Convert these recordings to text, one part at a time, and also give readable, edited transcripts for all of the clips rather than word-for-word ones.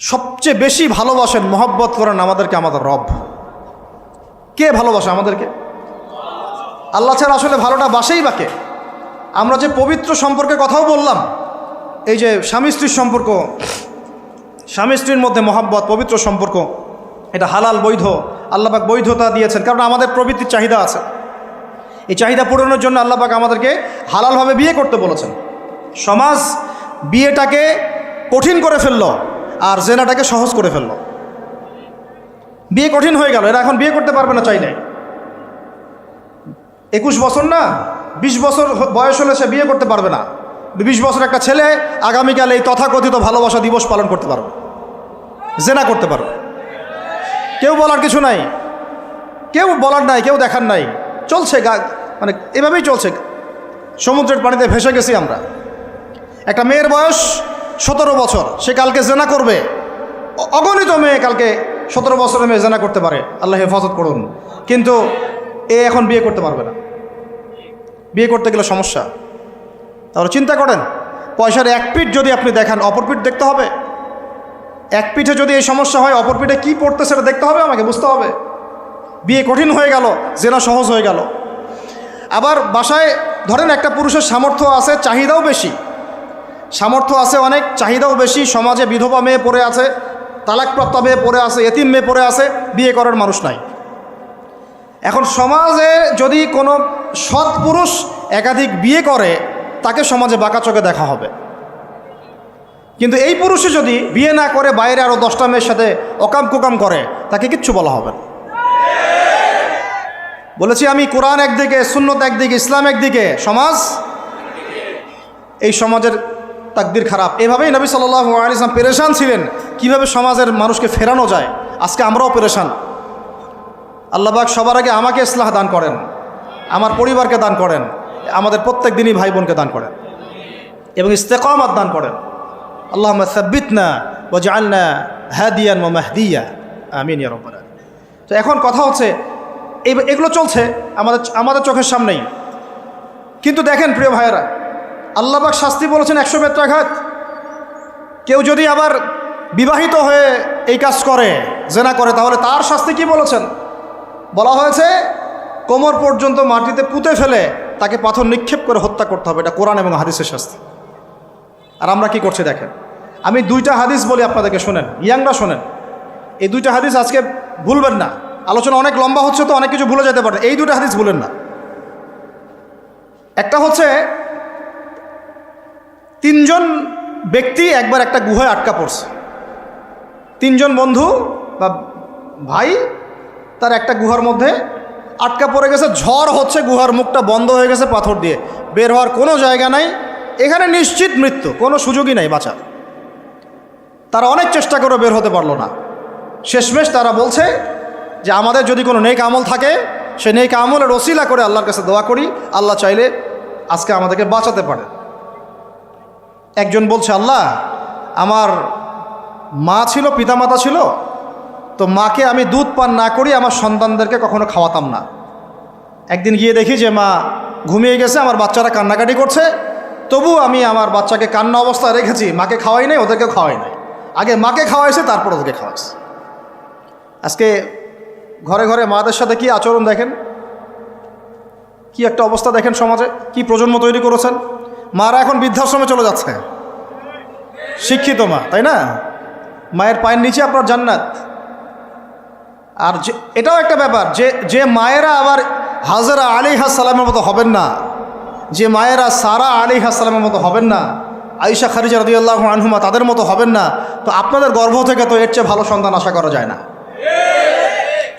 সবচেয়ে বেশি ভালোবাসেন, মহব্বত করেন আমাদেরকে আমাদের রব। কে ভালোবাসে আমাদেরকে? আল্লাহ ছাড়া আসলে ভালোটা বাসেই বা কে? আমরা যে পবিত্র সম্পর্কের কথাও বললাম, এই যে স্বামী স্ত্রীর সম্পর্ক, স্বামী স্ত্রীর মধ্যে মহব্বত, পবিত্র সম্পর্ক, এটা হালাল, বৈধ। আল্লাহ পাক বৈধতা দিয়েছেন, কারণ আমাদের প্রবৃত্তির চাহিদা আছে। এই চাহিদা পূরণের জন্য আল্লাহ পাক আমাদেরকে হালালভাবে বিয়ে করতে বলেছেন। সমাজ বিয়েটাকে কঠিন করে ফেলল আর জেনাটাকে সহজ করে ফেলল। বিয়ে কঠিন হয়ে গেল, এরা এখন বিয়ে করতে পারবে না চাইলে। 21 বছর না 20 বছর বয়স হলে সে বিয়ে করতে পারবে না। 20 বছর একটা ছেলে আগামীকাল এই তথাকথিত ভালোবাসা দিবস পালন করতে পারবে, জেনা করতে পারবে। কেউ বলার কিছু নাই, কেউ বলার নাই, কেউ দেখার নাই, চলছে মানে এভাবেই চলছে। সমুদ্রের পানিতে ভেসে গেছি আমরা। একটা মেয়ের বয়স 17 বছর, সে কালকে জেনা করবে। অগণিত মেয়ে কালকে 17 বছরের মেয়ে জেনা করতে পারে, আল্লাহ হেফাজত করুন। কিন্তু এ এখন বিয়ে করতে পারবে না। বিয়ে করতে গেলে সমস্যা। তাহলে চিন্তা করেন, পয়সার এক পিঠ যদি আপনি দেখান, অপর পিঠ দেখতে হবে। এক পিঠে যদি এই সমস্যা হয়, অপর পিঠে কী পড়তে সেটা দেখতে হবে, আমাকে বুঝতে হবে। বিয়ে কঠিন হয়ে গেল, জেনা সহজ হয়ে গেল। আবার বাসায় ধরেন একটা পুরুষের সামর্থ্য আছে, চাহিদাও বেশি, সামর্থ্য আছে অনেক, চাহিদাও বেশি। সমাজে বিধবা মেয়ে পড়ে আছে, তালাকপ্রাপ্ত মেয়ে পড়ে আছে, এতিম মেয়ে পড়ে আছে, বিয়ে করার মানুষ নাই। এখন সমাজে যদি কোনো সৎ পুরুষ একাধিক বিয়ে করে, তাকে সমাজে বাঁকা চোখে দেখা হবে। কিন্তু এই পুরুষে যদি বিয়ে না করে বাইরে আরও 10টা মেয়ের সাথে অকাম কুকাম করে, তাকে কিচ্ছু বলা হবে না। বলেছি আমি, কোরআন একদিকে, সুন্নত একদিকে, ইসলাম একদিকে, সমাজ, এই সমাজের তাকদির খারাপ। এভাবেই নবী সাল্লাল্লাহু আলাইহি ওয়াসাল্লাম পেরেশান ছিলেন কিভাবে সমাজের মানুষকে ফেরানো যায়। আজকে আমরাও পেরেশান। আল্লাহ পাক সবার আগে আমাকে ইসলাহ দান করেন, আমার পরিবারকে দান করেন, আমাদের প্রত্যেক দিনই ভাই বোনকে দান করেন এবং ইস্তেকামাত দান করেন। আল্লাহুম্মা সাব্বিতনা ওয়াজআলনা হাদিয়ান ওয়া মাহদিয়া, আমিন ইয়া রাব্বাল আলামিন। তো এখন কথা হচ্ছে, এগুলো চলছে আমাদের চোখের সামনেই। কিন্তু দেখেন প্রিয় ভাইয়েরা, আল্লাহ পাক শাস্তি বলেছেন 100 বেত্রাঘাত। কেউ যদি আবার বিবাহিত হয়ে এই কাজ করে, জেনা করে, তাহলে তার শাস্তি কি বলেছেন? বলা হয়েছে কোমর পর্যন্ত মাটিতে পুঁতে ফেলে তাকে পাথর নিক্ষেপ করে হত্যা করতে হবে। এটা কোরআন এবং হাদিসের শাস্তি। আর আমরা কি করছি দেখেন। আমি 2টা হাদিস বলি আপনাদেরকে, শোনেন, ইয়াংরা শোনেন। এই 2টা হাদিস আজকে ভুলবেন না। আলোচনা অনেক লম্বা হচ্ছে তো অনেক কিছু ভুলে যেতে পারে, এই 2টা হাদিস ভুলেন না। একটা হচ্ছে 3 জন ব্যক্তি একবার একটা গুহায় আটকা পড়ছে। 3 জন বন্ধু বা ভাই, তার একটা গুহার মধ্যে আটকা পড়ে গেছে। ঝড় হচ্ছে, গুহার মুখটা বন্ধ হয়ে গেছে পাথর দিয়ে, বের হওয়ার কোনো জায়গা নাই। এখানে নিশ্চিত মৃত্যু, কোনো সুযোগই নাই বাঁচার। তারা অনেক চেষ্টা করে বের হতে পারলো না। শেষমেশ তারা বলছে যে আমাদের যদি কোনো নেক আমল থাকে, সে নেক আমলের ওসিলা করে আল্লাহর কাছে দোয়া করি, আল্লাহ চাইলে আজকে আমাদেরকে বাঁচাতে পারে। একজন বলছে, আল্লাহ, আমার মা ছিল, পিতামাতা ছিল, তো মাকে আমি দুধ পান না করি আমার সন্তানদেরকে কখনো খাওয়াতাম না। একদিন গিয়ে দেখি যে মা ঘুমিয়ে গেছে, আমার বাচ্চারা কান্নাকাটি করছে, তবু আমি আমার বাচ্চাকে কান্না অবস্থায় রেখেছি, মাকে খাওয়াই নাই, ওদেরকে খাওয়াই নাই। আগে মাকে খাওয়াইছে, তারপর ওদেরকে খাওয়াইছে। আজকে ঘরে ঘরে মাদের সাথে কি আচরণ দেখেন, কি একটা অবস্থা দেখেন সমাজে, কি প্রজন্ম তৈরি করেছেন। মারা এখন বৃদ্ধাশ্রমে চলে যাচ্ছে, শিক্ষিত মা, তাই না? মায়ের পায়ের নিচে আপনার জান্নাত। আর এটাও একটা ব্যাপার যে মায়েরা আবার হাজরা আলাইহিস সালামের মতো হবেন না, যে মায়েরা সারা আলাইহিস সালামের মতো হবেন না, আয়েশা খাদিজা রাদিয়াল্লাহু আনহুমা তাদের মতো হবেন না, তো আপনাদের গর্ভ থেকে তো এর চেয়ে ভালো সন্তান আশা করা যায় না।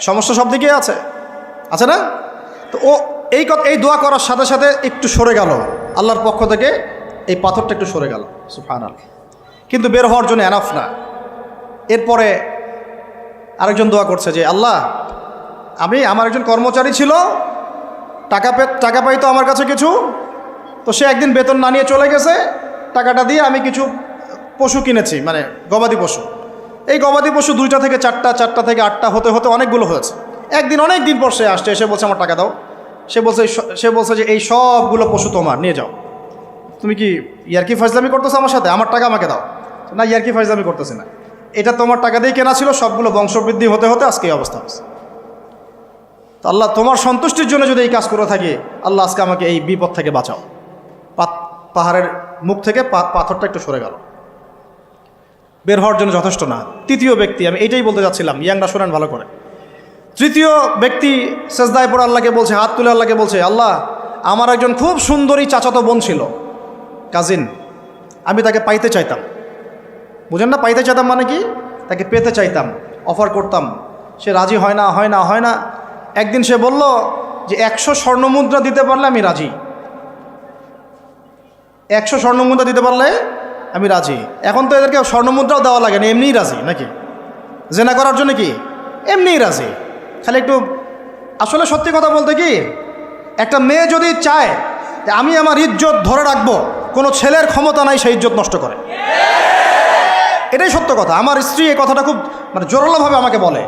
সমস্যা সব দিকেই আছে না? তো ও এই দোয়া করার সাথে সাথে একটু সরে গেল, আল্লাহর পক্ষ থেকে এই পাথরটা একটু সরে গেল, সুবহানাল্লাহ। কিন্তু বের হওয়ার জন্য এনাফ না। এরপরে আরেকজন দোয়া করছে যে আল্লাহ, আমার একজন কর্মচারী ছিল, টাকা পাইতো আমার কাছে কিছু, তো সে একদিন বেতন না নিয়ে চলে গেছে। টাকাটা দিয়ে আমি কিছু পশু কিনেছি, মানে গবাদি পশু। এই গবাদি পশু 2টা থেকে 4টা, 4টা থেকে 8টা হতে হতে অনেকগুলো হয়েছে। একদিন অনেক দিন পর সে আসছে, এসে বলছে আমার টাকা দাও। সে বলছে যে এই সবগুলো পশু তোমার, নিয়ে যাও। তুমি কি ইয়ারকি ফাজলামি করতেছো আমার সাথে? আমার টাকা আমাকে দাও। না, ইয়ারকি ফাজলামি করতেছি না। এটা তোমার টাকা দিয়ে কেনা ছিল, সবগুলো বংশবৃদ্ধি হতে হতে আজকে এই অবস্থা হচ্ছে। তো আল্লাহ তোমার সন্তুষ্টির জন্য যদি এই কাজ করে থাকি, আল্লাহ আজকে আমাকে এই বিপদ থেকে বাঁচাও। পাহাড়ের মুখ থেকে পাথরটা একটু সরে গেল, বের হওয়ার জন্য যথেষ্ট না। তৃতীয় ব্যক্তি, আমি এইটাই বলতে যাচ্ছিলাম, ইয়াংরা শোনেন ভালো করে। তৃতীয় ব্যক্তি সেজদায় পড়ে আল্লাহকে বলছে, হাত তুলে আল্লাহকে বলছে, আল্লাহ আমার একজন খুব সুন্দরী চাচাতো বোন ছিল, কাজিন, আমি তাকে পাইতে চাইতাম। বুঝেন না, পাইতে চাইতাম মানে কি? তাকে পেতে চাইতাম, অফার করতাম, সে রাজি হয় না হয় না হয় না। একদিন সে বলল যে 100 স্বর্ণমুদ্রা দিতে পারলে আমি রাজি, 100 স্বর্ণমুদ্রা দিতে পারলে আমি রাজি। এখন তো এদেরকে স্বর্ণমুদ্রাও দেওয়া লাগে না, এমনিই রাজি নাকি? জেনা করার জন্য কি এমনিই রাজি, খালি একটু। আসলে সত্যি কথা বলতে কি, একটা মেয়ে যদি চায় যে আমি আমার ইজ্জত ধরে রাখবো, কোনো ছেলের ক্ষমতা নাই সেই ইজ্জত নষ্ট করে। এটাই সত্য কথা। আমার স্ত্রী এই কথাটা খুব জোরালোভাবে আমাকে বলে,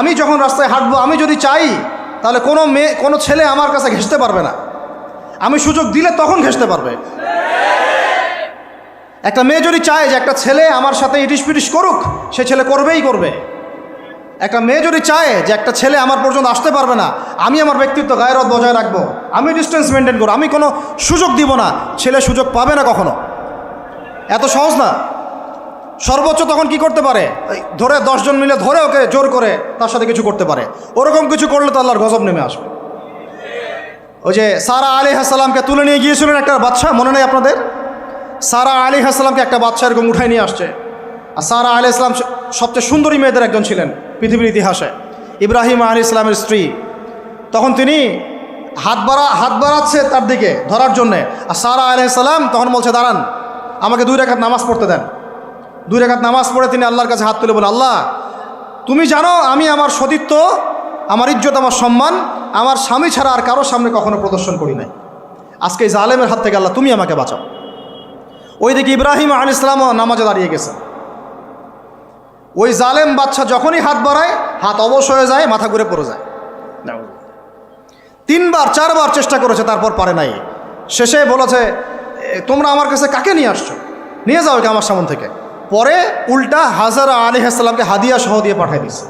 আমি যখন রাস্তায় হাঁটবো, আমি যদি চাই তাহলে কোনো ছেলে আমার কাছে ঘেঁষতে পারবে না, আমি সুযোগ দিলে তখন ঘেঁষতে পারবে। একটা মেয়ে যদি চায় যে একটা ছেলে আমার সাথে ইটিস পিটিস করুক, সে ছেলে করবেই করবে। একটা মেয়ে যদি চায় যে একটা ছেলে আমার পর্যন্ত আসতে পারবে না, আমি আমার ব্যক্তিত্ব গায়রত বজায় রাখবো, আমি ডিস্টেন্স মেনটেন করবো, আমি কোনো সুযোগ দিব না, ছেলে সুযোগ পাবে না কখনো। এত সহজ না। সর্বোচ্চ তখন কি করতে পারে, ধরে 10 জন মিলে ধরে ওকে জোর করে তার সাথে কিছু করতে পারে। ওরকম কিছু করলে তো আল্লাহর গজব নেমে আসবে। ওই যে সারা আলাইহিস সালামকে তুলে নিয়ে গিয়েছিলেন একটা বাচ্চা, মনে নেই আপনাদের? সারা আলাইহিস সালামকে একটা বাচ্চা এরকম উঠাই নিয়ে আসছে। আর সারা আলাইহিস সালাম সবচেয়ে সুন্দরী মেয়েদের একজন ছিলেন পৃথিবীর ইতিহাসে, ইব্রাহিম আলাইহিস সালামের স্ত্রী। তখন তিনি হাত বাড়াচ্ছে তার দিকে ধরার জন্যে, আর সারা আলাইহিস সালাম তখন বলছে, দাঁড়ান, আমাকে 2 রাকাত নামাজ পড়তে দেন। 2 রাকাত নামাজ পড়ে তিনি আল্লাহর কাছে হাত তুলে বলেন, আল্লাহ তুমি জানো আমি আমার সতীত্ব, আমার ইজ্জত, আমার সম্মান আমার স্বামী ছাড়া আর কারোর সামনে কখনো প্রদর্শন করি নাই। আজকে এই জালেমের হাত থেকে আল্লাহ তুমি আমাকে বাঁচাও। ওই দিকে ইব্রাহিম আলাইহিস সালামও নামাজে দাঁড়িয়ে গেছে। ওই জালেম বাচ্চা যখনই হাত বাড়ায়, হাত অবশ হয়ে যায়, মাথা ঘুরে পড়ে যায়। 3বার 4বার চেষ্টা করেছে, তারপর পারে নাই। শেষে বলেছে, তোমরা আমার কাছে কাকে নিয়ে আসছো, নিয়ে যাও এটা আমার সামনে থেকে। পরে উল্টা হাজারা আলাইহিস সালামকে হাদিয়া সহ দিয়ে পাঠিয়ে দিচ্ছে।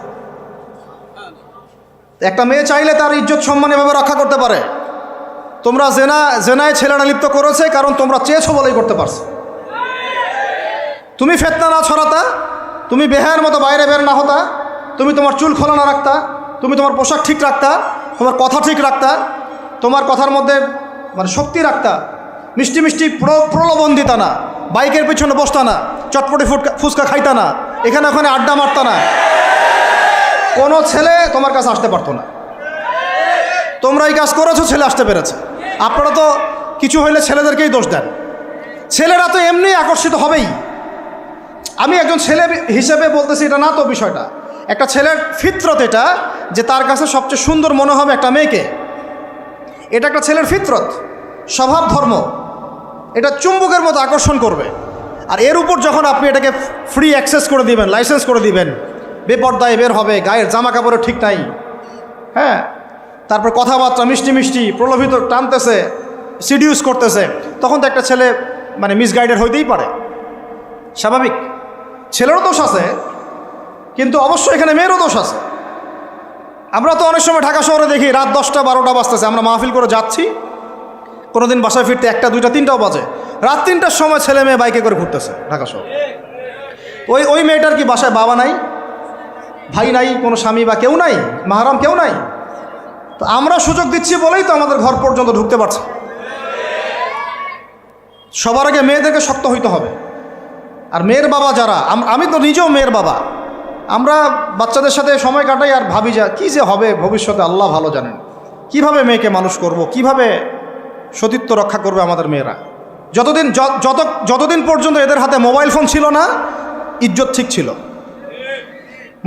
একটা মেয়ে চাইলে তার ইজ্জত সম্মান এভাবে রক্ষা করতে পারে। তোমরা জেনায় ছেলেরা লিপ্ত করেছে, কারণ তোমরা চেয়েছো বলেই করতে পারছো। তুমি ফিতনা না ছড়াতা, তুমি বেহায়ের মতো বাইরে বের না হতা, তুমি তোমার চুল খোলা না রাখতা, তুমি তোমার পোশাক ঠিক রাখতা, তোমার কথা ঠিক রাখতা, তোমার কথার মধ্যে শক্তি রাখতা, মিষ্টি মিষ্টি প্রলোভন দিতা না, বাইকের পিছনে বসতা না, চটপটি ফুচকা খাইতা না, এখানে ওখানে আড্ডা মারতা না, কোনো ছেলে তোমার কাছে আসতে পারতো না। তোমরা এই কাজ করেছো, ছেলে আসতে পেরেছে। আপনারা তো কিছু হইলে ছেলেদেরকেই দোষ দেন। ছেলেরা তো এমনি আকর্ষিত হবেই। আমি একজন ছেলে হিসেবে বলতেছি এটা না তো বিষয়টা। একটা ছেলের ফিতরত এটা, যে তার কাছে সবচেয়ে সুন্দর মনে হবে একটা মেয়েকে। এটা একটা ছেলের ফিতরত, স্বভাব ধর্ম, এটা চুম্বকের মতো আকর্ষণ করবে। আর এর উপর যখন আপনি এটাকে ফ্রি অ্যাক্সেস করে দিবেন, লাইসেন্স করে দিবেন, বেপর্দায় বের হবে, গায়ের জামা কাপড়ও ঠিক নাই, হ্যাঁ, তারপর কথাবার্তা মিষ্টি মিষ্টি প্রলোভিত টানতেছে, সিডিউস করতেছে, তখন তো একটা ছেলে মিসগাইডেড হইতেই পারে, স্বাভাবিক। ছেলেরও দোষ আছে, কিন্তু অবশ্যই এখানে মেয়েরও দোষ আছে। আমরা তো অনেক সময় ঢাকা শহরে দেখি রাত 10টা 12টা বাজতেছে, আমরা মাহফিল করে যাচ্ছি, কোনোদিন বাসায় ফিরতে 1টা 2টা 3টাও বাজে, রাত 3টার সময় ছেলে মেয়ে বাইকে করে ঘুরতেছে ঢাকা শহর। ওই মেয়েটার কি বাসায় বাবা নাই, ভাই নাই, কোনো স্বামী বা কেউ নাই, মাহারাম কেউ নাই? তো আমরা সুযোগ দিচ্ছি বলেই তো আমাদের ঘর পর্যন্ত ঢুকতে পারছে। সবার আগে মেয়েদেরকে শক্ত হইতে হবে। আর মেয়ের বাবা যারা, আমি তো নিজেও মেয়ের বাবা, আমরা বাচ্চাদের সাথে সময় কাটাই আর ভাবি যা কী যে হবে ভবিষ্যতে আল্লাহ ভালো জানেন। কিভাবে মেয়েকে মানুষ করব, কিভাবে সতীত্ব রক্ষা করবে আমাদের মেয়েরা। যতদিন পর্যন্ত এদের হাতে মোবাইল ফোন ছিল না, ইজ্জত ঠিক ছিল।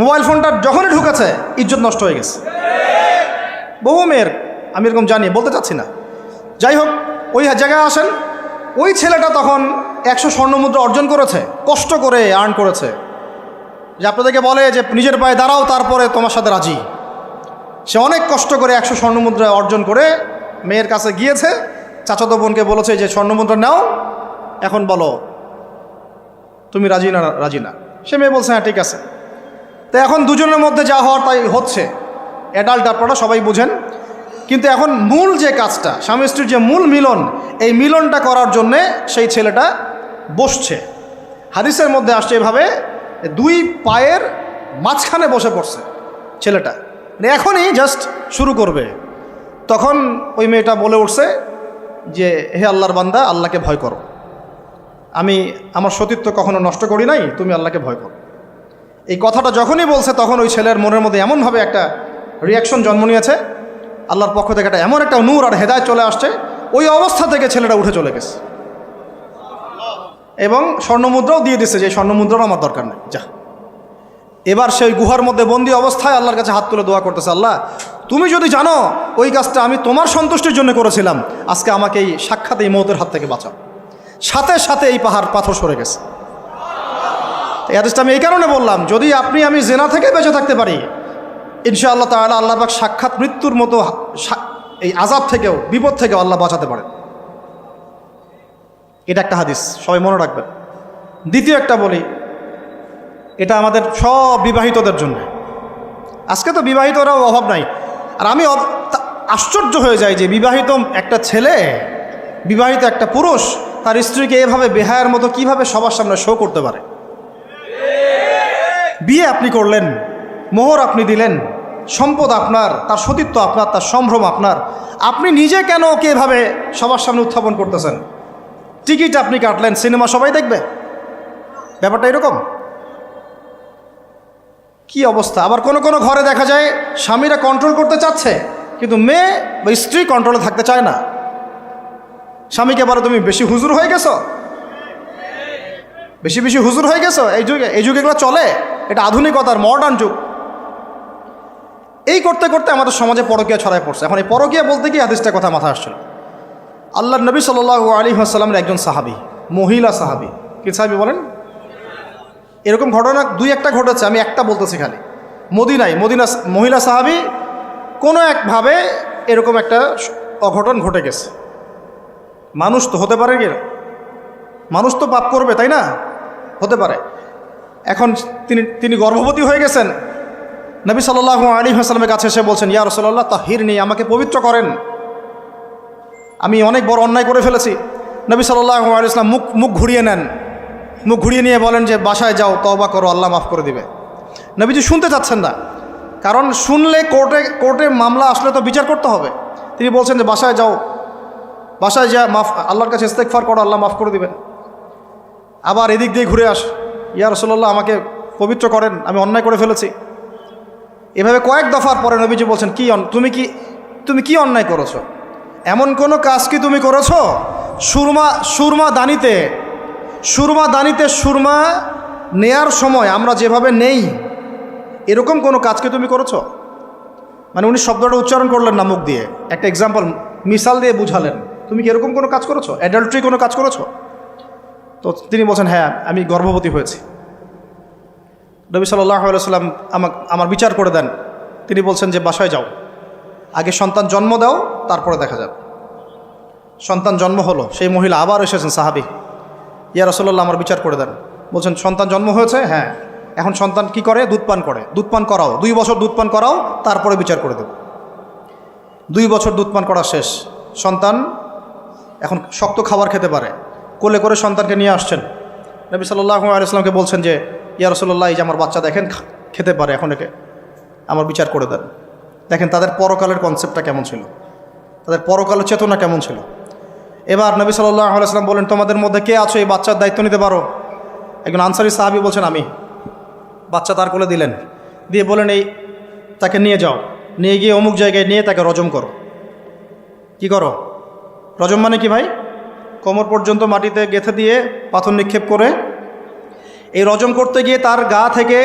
মোবাইল ফোনটা যখনই ঢুকেছে, ইজ্জত নষ্ট হয়ে গেছে। বহু মেয়ের আমি এরকম জানি, বলতে চাচ্ছি না। যাই হোক, ওই জায়গায় আসেন, ওই ছেলেটা তখন 100 স্বর্ণমুদ্রা অর্জন করেছে, কষ্ট করে আর্ন করেছে। যে আপনাদেরকে বলে যে নিজের পায়ে দাঁড়াও, তারপরে তোমার সাথে রাজি। সে অনেক কষ্ট করে 100 স্বর্ণমুদ্রা অর্জন করে মেয়ের কাছে গিয়েছে, চাচাতো বোনকে বলেছে যে স্বর্ণমুদ্রা নাও, এখন বলো তুমি রাজি না। সে মেয়ে বলছে হ্যাঁ ঠিক আছে। তো এখন দুজনের মধ্যে যা হওয়ার তাই হচ্ছে, অ্যাডাল্ট আপনারা সবাই বুঝেন। কিন্তু এখন মূল যে কাজটা, স্বামী স্ত্রীর যে মূল মিলন, এই মিলনটা করার জন্যে সেই ছেলেটা বসছে। হাদিসের মধ্যে আসছে এভাবে, দুই পায়ের মাঝখানে বসে পড়ছে ছেলেটা, এখনই জাস্ট শুরু করবে। তখন ওই মেয়েটা বলে উঠছে যে হে আল্লাহর বান্দা, আল্লাহকে ভয় করো, আমি আমার সতীত্ব কখনো নষ্ট করি নাই, তুমি আল্লাহকে ভয় করো। এই কথাটা যখনই বলছে তখন ওই ছেলের মনের মধ্যে এমনভাবে একটা রিয়াকশন জন্ম নিয়েছে, আল্লাহর পক্ষ থেকে একটা এমন একটা নূর আর হেদায়েত চলে আসছে, ওই অবস্থা থেকে ছেলেটা উঠে চলে গেছে এবং স্বর্ণমুদ্রাও দিয়ে দিচ্ছে যে স্বর্ণমুদ্রাও আমার দরকার নেই, যা। এবার সেই গুহার মধ্যে বন্দি অবস্থায় আল্লাহর কাছে হাত তুলে দোয়া করতেছে, আল্লাহ তুমি যদি জানো ওই কাজটা আমি তোমার সন্তুষ্টির জন্য করেছিলাম, আজকে আমাকে এই সাক্ষাৎ এই মৌতের হাত থেকে বাঁচাও। সাথে সাথে এই পাথর সরে গেছে। এই হাদিসটা আমি এই কারণে বললাম, যদি আপনি আমি জেনা থেকে বেঁচে থাকতে পারি, ইনশাআল্লাহ তাআলা আল্লাহ পাক সাক্ষাৎ মৃত্যুর মতো এই আযাব থেকেও, বিপদ থেকেও আল্লাহ বাঁচাতে পারেন। এটা একটা হাদিস, সবাই মনে রাখবেন। দ্বিতীয় একটা বলি, এটা আমাদের সব বিবাহিতদের জন্য। আজকে তো বিবাহিতরাও অভাব নাই, আর আমি আশ্চর্য হয়ে যাই যে বিবাহিত একটা ছেলে, বিবাহিত একটা পুরুষ তার স্ত্রীকে এভাবে বেহায়ার মতো কিভাবে সবার সামনে শো করতে পারে। বিয়ে আপনি করলেন, মোহর আপনি দিলেন, সম্পদ আপনার, তার সতীত্ব আপনার, তার সম্ভ্রম আপনার, আপনি নিজে কেন ওকে এভাবে সবার সামনে উত্থাপন করতেছেন? টিকিট আপনি কাটলেন, সিনেমা সবাই দেখবে, ব্যাপারটা এরকম। কি অবস্থা! আবার কোনো কোনো ঘরে দেখা যায় স্বামীরা কন্ট্রোল করতে চাচ্ছে, কিন্তু মেয়ে বা স্ত্রী কন্ট্রোলে থাকতে চায় না। স্বামীকে বলো তুমি বেশি হুজুর হয়ে গেছো, বেশি বেশি হুজুর হয়ে গেছো। এই যুগে এগুলো চলে, এটা আধুনিকতার মডার্ন যুগ। এই করতে করতে আমাদের সমাজে পরকীয়া ছড়ায় পড়ছে। এখন এই পরকীয়া বলতে গিয়ে হাদিসটার কথা মাথায় আসছিল। আল্লাহর নবী সাল্লাল্লাহু আলাইহি ওয়াসাল্লামের একজন সাহাবী, মহিলা সাহাবী। কি সাহাবী বলেন? এরকম ঘটনা দুই একটা ঘটেছে, আমি একটা বলতেছি খালি। মদিনা মহিলা সাহাবী কোনো একভাবে এরকম একটা অঘটন ঘটে গেছে। মানুষ তো হতে পারে, কি মানুষ তো পাপ করবে, তাই না? হতে পারে। এখন তিনি গর্ভবতী হয়ে গেছেন। নবী সাল্লাল্লাহু আলাইহি ওয়াসাল্লামের কাছে এসে বলছেন, ইয়া রাসূলুল্লাহ তাহিরনি, আমাকে পবিত্র করেন, আমি অনেক বড় অন্যায় করে ফেলেছি। নবী সাল্লাল্লাহু আলাইহি ওয়াসাল্লাম মুখ ঘুরিয়ে নেন, মুখ ঘুরিয়ে নিয়ে বলেন যে বাসায় যাও, তওবা করো, আল্লাহ মাফ করে দিবে। নবীজি শুনতে চাচ্ছেন না, কারণ শুনলে কোর্টে মামলা আসলে তো বিচার করতে হবে। তিনি বলছেন যে বাসায় যাও, বাসায় যা আল্লাহর কাছে ইস্তেগফার করো, আল্লাহ মাফ করে দিবেন। আবার এদিক দিয়ে ঘুরে আস, ইয়া রাসূলুল্লাহ আমাকে পবিত্র করেন, আমি অন্যায় করে ফেলেছি। এভাবে কয়েক দফার পরে নবীজি বলছেন, তুমি কি অন্যায় করেছো? এমন কোনো কাজ কি তুমি করেছো? সুরমা দানিতে সুরমা নেয়ার সময় আমরা যেভাবে নেই, এরকম কোনো কাজ কি তুমি করেছো? মানে উনি শব্দটা উচ্চারণ করলেন না মুখ দিয়ে, একটা এক্সাম্পল মিসাল দিয়ে বুঝালেন, তুমি কি এরকম কোনো কাজ করেছো? অ্যাডাল্ট্রি কোনো কাজ করেছো? তো তিনি বলছেন, হ্যাঁ আমি গর্ভবতী হয়েছি। নবী সাল্লাল্লাহু আলাইহি ওয়াসাল্লাম আমার বিচার করে দেন। তিনি বলছেন যে বাসায় যাও, আগে সন্তান জন্ম দাও, তারপরে দেখা যাবে। সন্তান জন্ম হলো, সেই মহিলা আবার এসেছেন, সাহাবী, ইয়া রাসূলুল্লাহ আমার বিচার করে দেন। বলছেন সন্তান জন্ম হয়েছে, হ্যাঁ। এখন সন্তান কি করে? দুধ পান করে। দুধ পান করাও, 2 বছর দুধ পান করাও, তারপরে বিচার করে দেব। 2 বছর দুধ পান করা শেষ, সন্তান এখন শক্ত খাবার খেতে পারে। কোলে করে সন্তানকে নিয়ে আসছেন। নবী সাল্লাল্লাহু আলাইহি ওয়াসাল্লামকে বলছেন যে ইয়া রাসূলুল্লাহ, এই যে আমার বাচ্চা দেখেন খেতে পারে, এখন একে আমার বিচার করে দেন। দেখেন তাদের পরকালের কনসেপ্টটা কেমন ছিল, তাদের পরকালের চেতনা কেমন ছিল। এবার নবী সাল্লাল্লাহু আলাইহি ওয়াসাল্লাম বলেন, তোমাদের মধ্যে কে আছো এই বাচ্চার দায়িত্ব নিতে পারো? একজন আনসারী সাহাবী বলছেন, আমি। বাচ্চা তার কোলে দিলেন, দিয়ে বলেন এই তাকে নিয়ে যাও, নিয়ে গিয়ে অমুক জায়গায় নিয়ে তাকে রজম করো। কি করো? রজম মানে কি ভাই? কোমর পর্যন্ত মাটিতে গেঁথে দিয়ে পাথর নিক্ষেপ করে, এই রজম করতে গিয়ে তার গা থেকে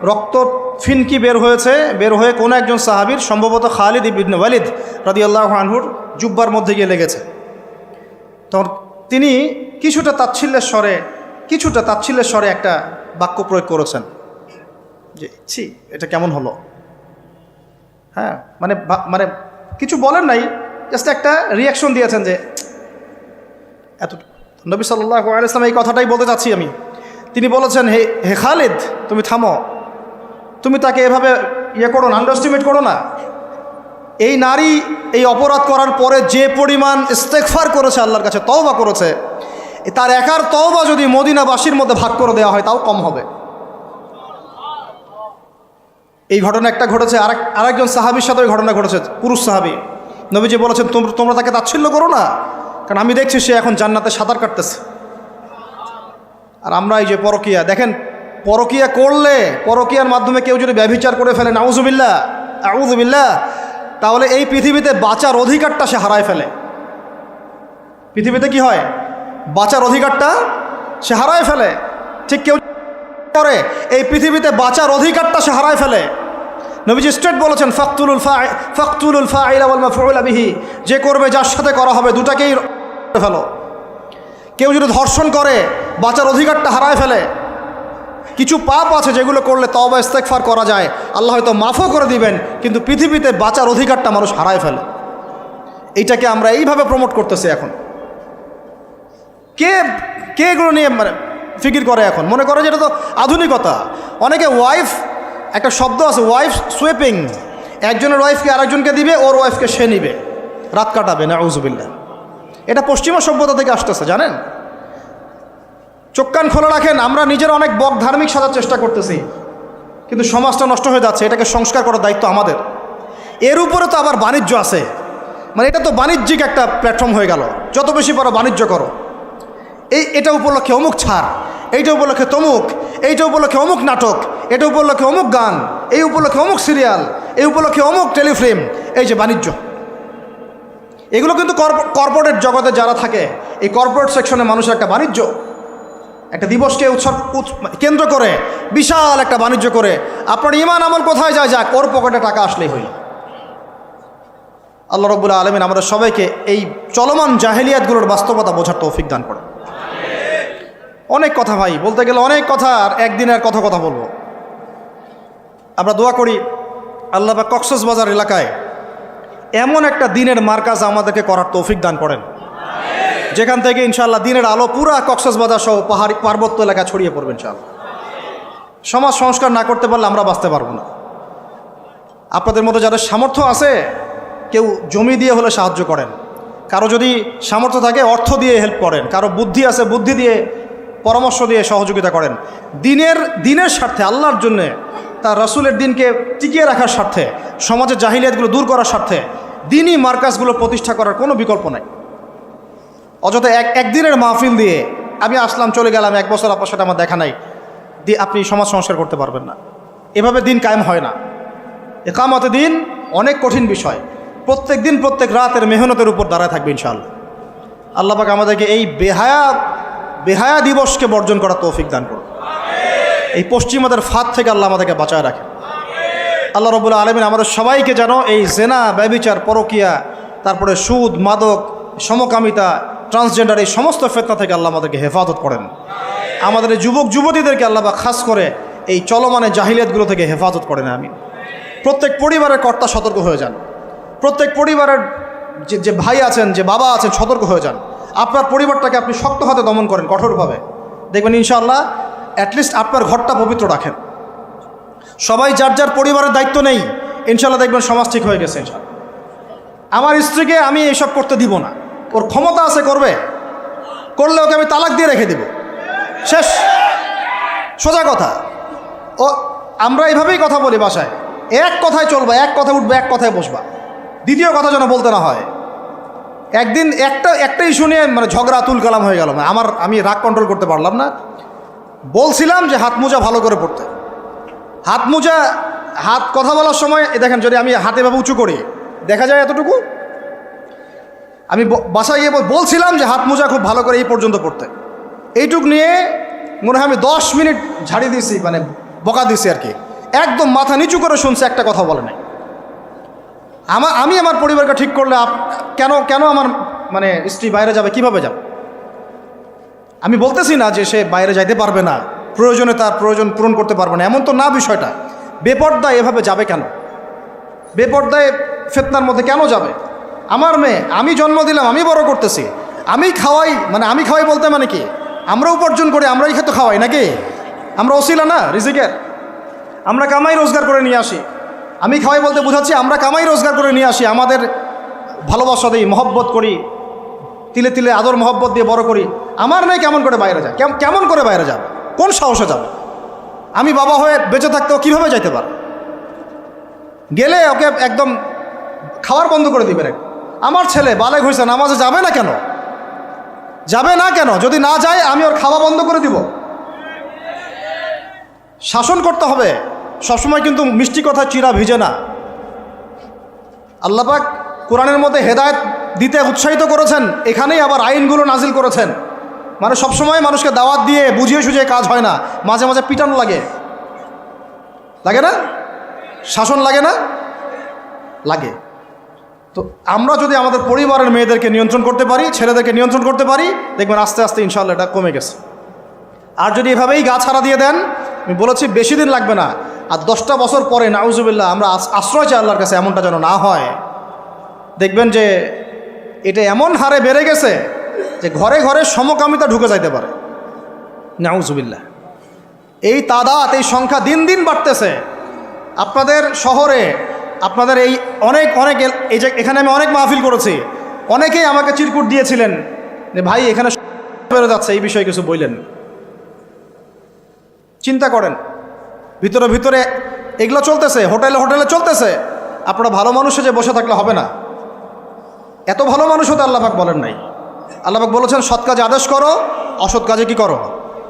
রক্ত ফিনকি বের হয়ে কোনো একজন সাহাবীর, সম্ভবত খালিদ ইবনে ওয়ালিদ রাদিয়াল্লাহু আনহুর জুব্বার মধ্যে গিয়ে লেগেছে। তখন তিনি কিছুটা তাচ্ছিল্যের স্বরে একটা বাক্য প্রয়োগ করেছেন যে ছি, এটা কেমন হলো? হ্যাঁ, মানে কিছু বলেন নাই, জাস্ট একটা রিয়াকশন দিয়েছেন যে এত। নবী সাল্লাল্লাহু আলাইহি ওয়াসাল্লাম এই কথাটাই বলতে চাচ্ছি আমি, তিনি বলেছেন, হে হে খালিদ, তুমি থামো, তুমি তাকে এভাবে করো না, আন্ডারস্টিমেট করো না। এই নারী এই অপরাধ করার পরে যে পরিমাণ ইস্তেগফার করেছে, আল্লাহর কাছে তওবা করেছে, তার একার তওবা যদি মদিনাবাসীর মধ্যে ভাগ করে দেওয়া হয় তাও কম হবে। এই ঘটনা একটা ঘটেছে, আরেকজন সাহাবীর সাথে ওই ঘটনা ঘটেছে, পুরুষ সাহাবী। নবীজি বলেছেন, তোমরা তাকে তাচ্ছিল্য করো না, কারণ আমি দেখছি সে এখন জান্নাতে সাঁতার কাটতেছে। আর আমরা এই যে পরকিয়া, দেখেন পরকিয়া করলে, পরকিয়ার মাধ্যমে কেউ যদি ব্যভিচার করে ফেলে, নাউজুবিল্লাহ আউযুবিল্লাহ, তাহলে এই পৃথিবীতে বাঁচার অধিকারটা সে হারায় ফেলে। পৃথিবীতে কি হয়? বাঁচার অধিকারটা সে হারায় ফেলে। ঠিক কেউ করে এই পৃথিবীতে বাঁচার অধিকারটা সে হারায় ফেলে। নবীজি স্ট্রেট বলেছেন, ফাকতুলুল ফাইলা ওয়াল মাফউলা বিহি, যে করবে যার সাথে করা হবে দুটাকেই ফেলো। কেউ যদি ধর্ষণ করে বাঁচার অধিকারটা হারায় ফেলে। কিছু পাপ আছে যেগুলো করলে তওবা ইস্তেগফার করা যায়, আল্লাহ হয়তো মাফও করে দিবেন, কিন্তু পৃথিবীতে বাঁচার অধিকারটা মানুষ হারায় ফেলে। এইটাকে আমরা এইভাবে প্রমোট করতেছি এখন। কে কে এগুলো নিয়ে মানে ফিকির করে এখন? মনে করে যে এটা তো আধুনিকতা। অনেকে ওয়াইফ, একটা শব্দ আছে ওয়াইফ সুইপিং, একজনের ওয়াইফকে আরেকজনকে দিবে, ওর ওয়াইফকে সে নিবে, রাত কাটাবে, নাউজুবিল্লাহ। এটা পশ্চিমা সভ্যতা থেকে আসতেছে, জানেন। চোখ কান খোলা রাখেন, আমরা নিজেরা অনেক ধার্মিক সাজার চেষ্টা করতেছি, কিন্তু সমাজটা নষ্ট হয়ে যাচ্ছে। এটাকে সংস্কার করার দায়িত্ব আমাদের। এর উপরে তো আবার বাণিজ্য আছে, মানে এটা তো বাণিজ্যিক একটা প্ল্যাটফর্ম হয়ে গেল। যত বেশি পারো বাণিজ্য করো। এটা উপলক্ষে অমুক ছাড়, এইটা উপলক্ষে তমুক, এইটা উপলক্ষে অমুক নাটক, এটা উপলক্ষে অমুক গান, এই উপলক্ষে অমুক সিরিয়াল, এই উপলক্ষে অমুক টেলিফিল্ম। এই যে বাণিজ্য, এগুলো কিন্তু কর্পোরেট জগতে যারা থাকে, এই কর্পোরেট সেকশনে মানুষের একটা বাণিজ্য, একটা দিবসকে কেন্দ্র করে বিশাল একটা বাণিজ্য করে আপনার ঈমান আমল কোথায় যায় যাক, ওর পকেটে টাকা আসলেই হইল। আল্লাহ রাব্বুল আলামিন আমাদের সবাইকে এই চলমান জাহেলিয়াতগুলোর বাস্তবতা বোঝার তৌফিক দান করে। অনেক কথা ভাই, বলতে গেলে অনেক কথা, আর একদিনের কথা বলবো। আমরা দোয়া করি আল্লাহ পাক কক্সবাজার এলাকায় এমন একটা দিনের মার্কাজ আমাদেরকে করার তৌফিক দান করেন, যেখান থেকে ইনশাআল্লাহ দিনের আলো পুরা কক্সবাজার সহ পাহাড়ি পার্বত্য এলাকা ছড়িয়ে পড়বে ইনশাআল্লাহ। সমাজ সংস্কার না করতে পারলে আমরা বাঁচতে পারবো না। আপনাদের মধ্যে যাদের সামর্থ্য আছে, কেউ জমি দিয়ে হলে সাহায্য করেন, কারো যদি সামর্থ্য থাকে অর্থ দিয়ে হেল্প করেন, কারো বুদ্ধি আছে বুদ্ধি দিয়ে, পরামর্শ দিয়ে সহযোগিতা করেন। দিনের স্বার্থে, আল্লাহর জন্যে, তার রাসূলের দিনকে টিকিয়ে রাখার স্বার্থে, সমাজের জাহিলিয়াতগুলো দূর করার স্বার্থে দিনই মার্কাজগুলো প্রতিষ্ঠা করার কোনো বিকল্প নাই। অযথা একদিনের মাহফিল দিয়ে আমি আসলাম চলে গেলাম, 1 বছর আপনার সাথে আমার দেখা নাই, দিয়ে আপনি সমাজ সংস্কার করতে পারবেন না। এভাবে দিন কায়েম হয় না। ইকামতে দিন অনেক কঠিন বিষয়। প্রত্যেক দিন প্রত্যেক রাতের মেহনতের উপর দাঁড়ায় থাকবে ইনশাআল্লাহ। আল্লাহ পাক আমাদেরকে এই বেহায়া দিবসকে বর্জন করার তৌফিক দান করুন। এই পশ্চিমাদের ফাঁদ থেকে আল্লাহ আমাদেরকে বাঁচায় রাখেন। আল্লাহ রাব্বুল আলামিন আমাদের সবাইকে যেন এই জেনা, ব্যভিচার, পরকিয়া, তারপরে সুদ, মাদক, সমকামিতা, ট্রান্সজেন্ডার, এই সমস্ত ফিতনা থেকে আল্লাহ আমাদেরকে হেফাজত করেন। আমাদের এই যুবক যুবতীদেরকে আল্লাহ পাক খাস করে এই চলমানে জাহিলিয়াতগুলো থেকে হেফাজত করেন। আমিন। প্রত্যেক পরিবারের কর্তা সতর্ক হয়ে যান। প্রত্যেক পরিবারের যে ভাই আছেন, যে বাবা আছেন, সতর্ক হয়ে যান। আপনার পরিবারটাকে আপনি শক্ত হাতে দমন করেন, কঠোরভাবে, দেখবেন ইনশাআল্লাহ অ্যাটলিস্ট আপনার ঘরটা পবিত্র রাখেন। সবাই যার যার পরিবারের দায়িত্ব নেই, ইনশাআল্লাহ দেখবেন সমাজ ঠিক হয়ে গেছে। ইনশাআল্লাহ আমার স্ত্রীকে আমি এইসব করতে দিব না, ওর ক্ষমতা আছে করবে, করলে ওকে আমি তালাক দিয়ে রেখে দেব, শেষ, সোজা কথা। ও আমরা এইভাবেই কথা বলি বাসায়, এক কথায় চলবা, এক কথায় উঠবে, এক কথায় বসবা, দ্বিতীয় কথা যেন বলতে না হয়। একদিন একটা ইস্যু নিয়ে মানে ঝগড়া তুল কালাম হয়ে গেল। আমি রাগ কন্ট্রোল করতে পারলাম না। বলছিলাম যে হাত মোজা ভালো করে পড়তে। হাত কথা বলার সময় দেখেন, যদি আমি হাতে ভাবে উঁচু করি দেখা যায় এতটুকু। আমি বাসায় গিয়ে বলছিলাম যে হাত মোজা খুব ভালো করে এই পর্যন্ত পড়তে। এইটুক নিয়ে মনে হয় আমি 10 মিনিট ঝাড়ি দিয়েছি, মানে বকা দিয়েছি আর কি। একদম মাথা নিচু করে শুনছে, একটা কথা বলে নাই। আমি আমার পরিবারকে ঠিক করলে কেন আমার মানে স্ত্রী বাইরে যাবে, কিভাবে যাবে? আমি বলতেছি না যে সে বাইরে যাইতে পারবে না, প্রয়োজনে তার প্রয়োজন পূরণ করতে পারবে না, এমন তো না বিষয়টা। বেপর্দায় এভাবে যাবে কেন? বেপর্দায় ফিতনার মধ্যে কেন যাবে? আমার মেয়ে, আমি জন্ম দিলাম, আমি বড় করতেছি, আমি খাওয়াই বলতে মানে কি আমরা উপার্জন করি, আমরাই খেতে খাওয়াই নাকি? আমরা ওসিলা না রিজিকের? আমরা কামাই রোজগার করে নিয়ে আসি। আমি খাওয়াই বলতে বোঝাচ্ছি আমরা কামাই রোজগার করে নিয়ে আসি, আমাদের ভালোবাসা দিই, মহব্বত করি, তিলে তিলে আদর মহব্বত দিয়ে বড় করি। আমার মেয়ে কেমন করে বাইরে যায়? কেমন করে বাইরে যাবে? কোন সাহসে যাবে? আমি বাবা হয়ে বেঁচে থাকতেও কীভাবে যাইতে পারে? গেলে ওকে একদম খাওয়ার বন্ধ করে দিবেন। আমার ছেলে বালেগ হয়েছে, নামাজে যাবে না কেন? যাবে না কেন? যদি না যায় আমি ওর খাওয়া বন্ধ করে দিব। শাসন করতে হবে সবসময়, কিন্তু মিষ্টি কথা চিরা ভিজে না। আল্লাহ পাক কোরআনের মধ্যে হেদায়েত দিতে উৎসাহিত করেছেন, এখানেই আবার আইনগুলো নাজিল করেছেন। মানে সবসময় মানুষকে দাওয়াত দিয়ে বুঝিয়ে সুঝিয়ে কাজ হয় না, মাঝে মাঝে পিটানো লাগে, লাগে না? শাসন লাগে না? লাগে। তো আমরা যদি আমাদের পরিবারের মেয়েদেরকে নিয়ন্ত্রণ করতে পারি, ছেলেদেরকে নিয়ন্ত্রণ করতে পারি, দেখবেন আস্তে আস্তে ইনশাআল্লাহ এটা কমে গেছে। আর যদি এভাবেই গা ছাড়া দিয়ে দেন, আমি বলেছি বেশি দিন লাগবে না, আর 10টা বছর পরে নাউজুবিল্লাহ আমরা আশ্রয় চাই আল্লাহর কাছে, এমনটা যেন না হয়। দেখবেন যে এটা এমন হারে বেড়ে গেছে যে ঘরে ঘরে সমকামিতা ঢুকে যাইতে পারে। নাউজুবিল্লাহ। এই তাদাত, এই সংখ্যা দিন দিন বাড়তেছে। আপনাদের শহরে, আপনাদের এই অনেক এই যে এখানে আমি অনেক মাহফিল করেছি, অনেকেই আমাকে চিরকুট দিয়েছিলেন যে ভাই এখানে বেড়ে যাচ্ছে, এই বিষয়ে কিছু বললেন। চিন্তা করেন, ভিতরে ভিতরে এগুলো চলতেছে, হোটেলে হোটেলে চলতেছে। আপনারা ভালো মানুষে যে বসে থাকলে হবে না। এত ভালো মানুষ হতে আল্লাহ পাক বলেন নাই। আল্লাহ পাক বলেছেন সৎ কাজে আদেশ করো, অসৎ কাজে কি করো?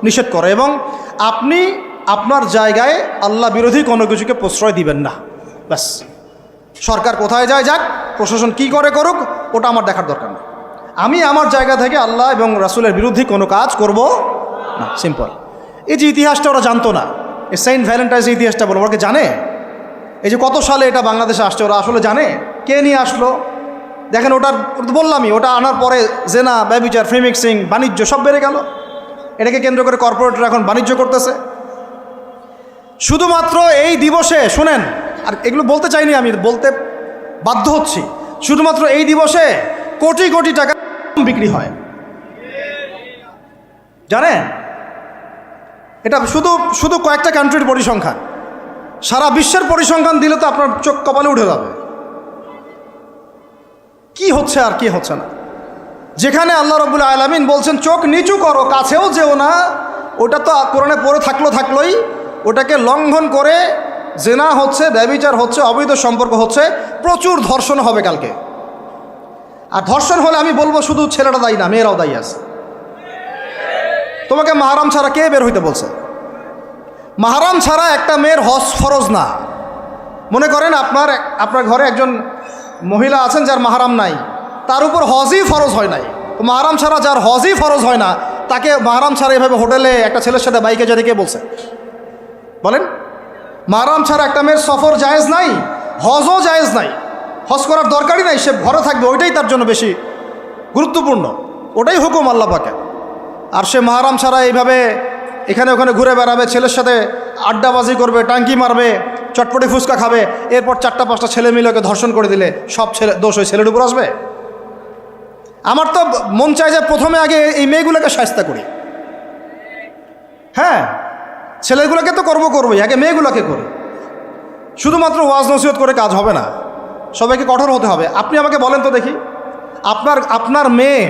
নিষেধ করো। এবং আপনি আপনার জায়গায় আল্লাহ বিরোধী কোনো কিছুকে প্রশ্রয় দিবেন না। ব্যাস, সরকার কোথায় যায় যাক, প্রশাসন কি করে করুক, ওটা আমার দেখার দরকার নেই। আমি আমার জায়গা থেকে আল্লাহ এবং রাসূলের বিরুদ্ধে কোনো কাজ করব না। সিম্পল। এই যে ইতিহাসটা ওরা জানতো না, এই সেন্ট ভ্যালেন্টাইন্সের ইতিহাসটা বলো, ওরা কি জানে? এই যে কত সালে এটা বাংলাদেশে আসছে, ওরা আসলে জানে? কে নিয়ে আসলো? দেখেন, ওটা বললামই, ওটা আনার পরে জেনা, ব্যভিচার, ফ্রি মিক্সিং, বাণিজ্য সব বেড়ে গেল। এটাকে কেন্দ্র করে কর্পোরেটরা এখন বাণিজ্য করতেছে। শুধুমাত্র এই দিবসে শুনেন, আর এগুলো বলতে চাইনি, আমি বলতে বাধ্য হচ্ছি, শুধুমাত্র এই দিবসে কোটি কোটি টাকা বিক্রি হয়, জানেন? এটা শুধু কয়েকটা কান্ট্রির পরিসংখ্যান। সারা বিশ্বের পরিসংখ্যান দিলে তো আপনার চোখ কপালে উঠে যাবে। কি হচ্ছে আর কি হচ্ছে না। যেখানে আল্লাহ রাব্বুল আলামিন বলছেন চোখ নিচু করো, কাছেও যেও না, ওটা তো কোরআনে পড়ে থাকলোই, ওটাকে লঙ্ঘন করে জেনা হচ্ছে, ব্যভিচার হচ্ছে, অবৈধ সম্পর্ক হচ্ছে, প্রচুর ধর্ষণ হবে কালকে। আর ধর্ষণ হলে আমি বলবো শুধু ছেলেটা দায়ী না, মেয়েরাও দায়ী আছে। তোমাকে মাহরাম ছাড়া কে বের হইতে বলছে? মাহরাম ছাড়া একটা মেয়ের হজ ফরজ না। মনে করেন আপনার ঘরে একজন মহিলা আছেন যার মাহরাম নাই, তার উপর হজই ফরজ হয় নাই। তো মাহরাম ছাড়া যার হজই ফরজ হয় না, তাকে মাহরাম ছাড়া এভাবে হোটেলে একটা ছেলের সাথে বাইকে যেতে কে বলছে? বলেন। মাহরাম ছাড়া একটা মেয়ের সফর জায়েজ নাই, হজও জায়েজ নাই, হজ করার দরকারই নাই, সে ঘরে থাকবে, ওইটাই তার জন্য বেশি গুরুত্বপূর্ণ, ওটাই হুকুম আল্লাহ পাকের। আর সে মাহরাম ছাড়া এইভাবে এখানে ওখানে ঘুরে বেড়াবে, ছেলের সাথে আড্ডাবাজি করবে, টাঙ্কি মারবে, চটপটি ফুচকা খাবে, এরপর 4-5টা ছেলে মিলে ওকে ধর্ষণ করে দিলে সব দোষ ওই ছেলের উপর আসবে? আমার তো মন চায় যে প্রথমে আগে এই মেয়েগুলোকে শায়েস্তা করি। হ্যাঁ, ছেলেগুলোকে তো করবোই, আগে মেয়েগুলোকে করি। শুধুমাত্র ওয়াজ নসিহত করে কাজ হবে না, সবাইকে কঠোর হতে হবে। আপনি আমাকে বলেন তো দেখি, আপনার মেয়ে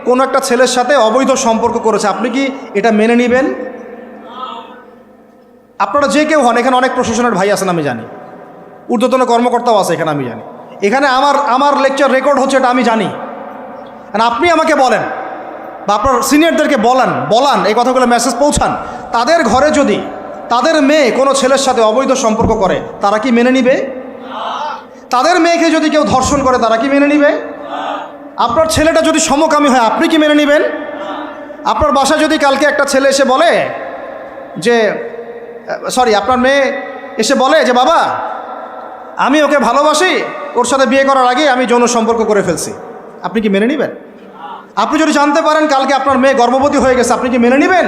কোনো একটা ছেলের সাথে অবৈধ সম্পর্ক করেছে, আপনি কি এটা মেনে নেবেন? আপনারা যে কেউ হন, এখানে অনেক প্রশাসনের ভাই আছেন আমি জানি, ঊর্ধ্বতন কর্মকর্তাও আছে এখানে আমি জানি, এখানে আমার লেকচার রেকর্ড হচ্ছে এটা আমি জানি। আপনি আমাকে বলেন বা আপনার সিনিয়রদেরকে বলান এই কথাগুলো মেসেজ পৌঁছান, তাদের ঘরে যদি তাদের মেয়ে কোনো ছেলের সাথে অবৈধ সম্পর্ক করে তারা কি মেনে নিবে? তাদের মেয়েকে যদি কেউ ধর্ষণ করে তারা কি মেনে নিবে? আপনার ছেলেটা যদি সমকামী হয় আপনি কি মেনে নেবেন? আপনার বাসায় যদি কালকে একটা ছেলে এসে বলে যে আপনার মেয়ে এসে বলে যে বাবা আমি ওকে ভালোবাসি, ওর সাথে বিয়ে করার আগে আমি যৌন সম্পর্ক করে ফেলছি, আপনি কি মেনে নেবেন? আপনি যদি জানতে পারেন কালকে আপনার মেয়ে গর্ভবতী হয়ে গেছে, আপনি কি মেনে নেবেন?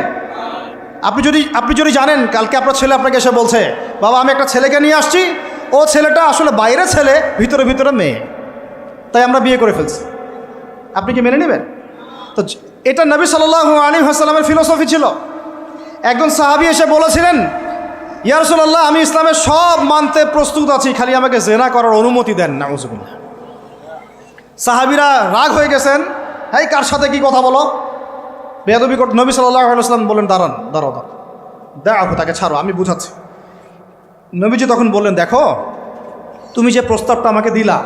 আপনি যদি জানেন কালকে আপনার ছেলে আপনাকে এসে বলছে বাবা আমি একটা ছেলেকে নিয়ে আসছি, ও ছেলেটা আসলে বাইরে ছেলে, ভিতরে মেয়ে, তাই আমরা বিয়ে করে ফেলছি, আপনি কি মেনে নেবেন? তো এটা নবী সাল্লাল্লাহু আলাইহি ওয়াসাল্লামের ফিলোসফি ছিল। একজন সাহাবী এসে বলেছিলেন, ইয়া রাসূলুল্লাহ, আমি ইসলামের সব মানতে প্রস্তুত আছি, খালি আমাকে জিনা করার অনুমতি দেন। নাউযুবিল্লাহ। সাহাবীরা রাগ হয়ে গেছেন, এই কার সাথে কি কথা বলো, বেয়াদবি করতে। নবী সাল্লাল্লাহু আলাইহি ওয়াসাল্লাম বললেন, দাঁড়াও, তাকে ছাড়ো, আমি বুঝাচ্ছি। নবীজি তখন বললেন, দেখো, তুমি যে প্রস্তাবটা আমাকে দিলা,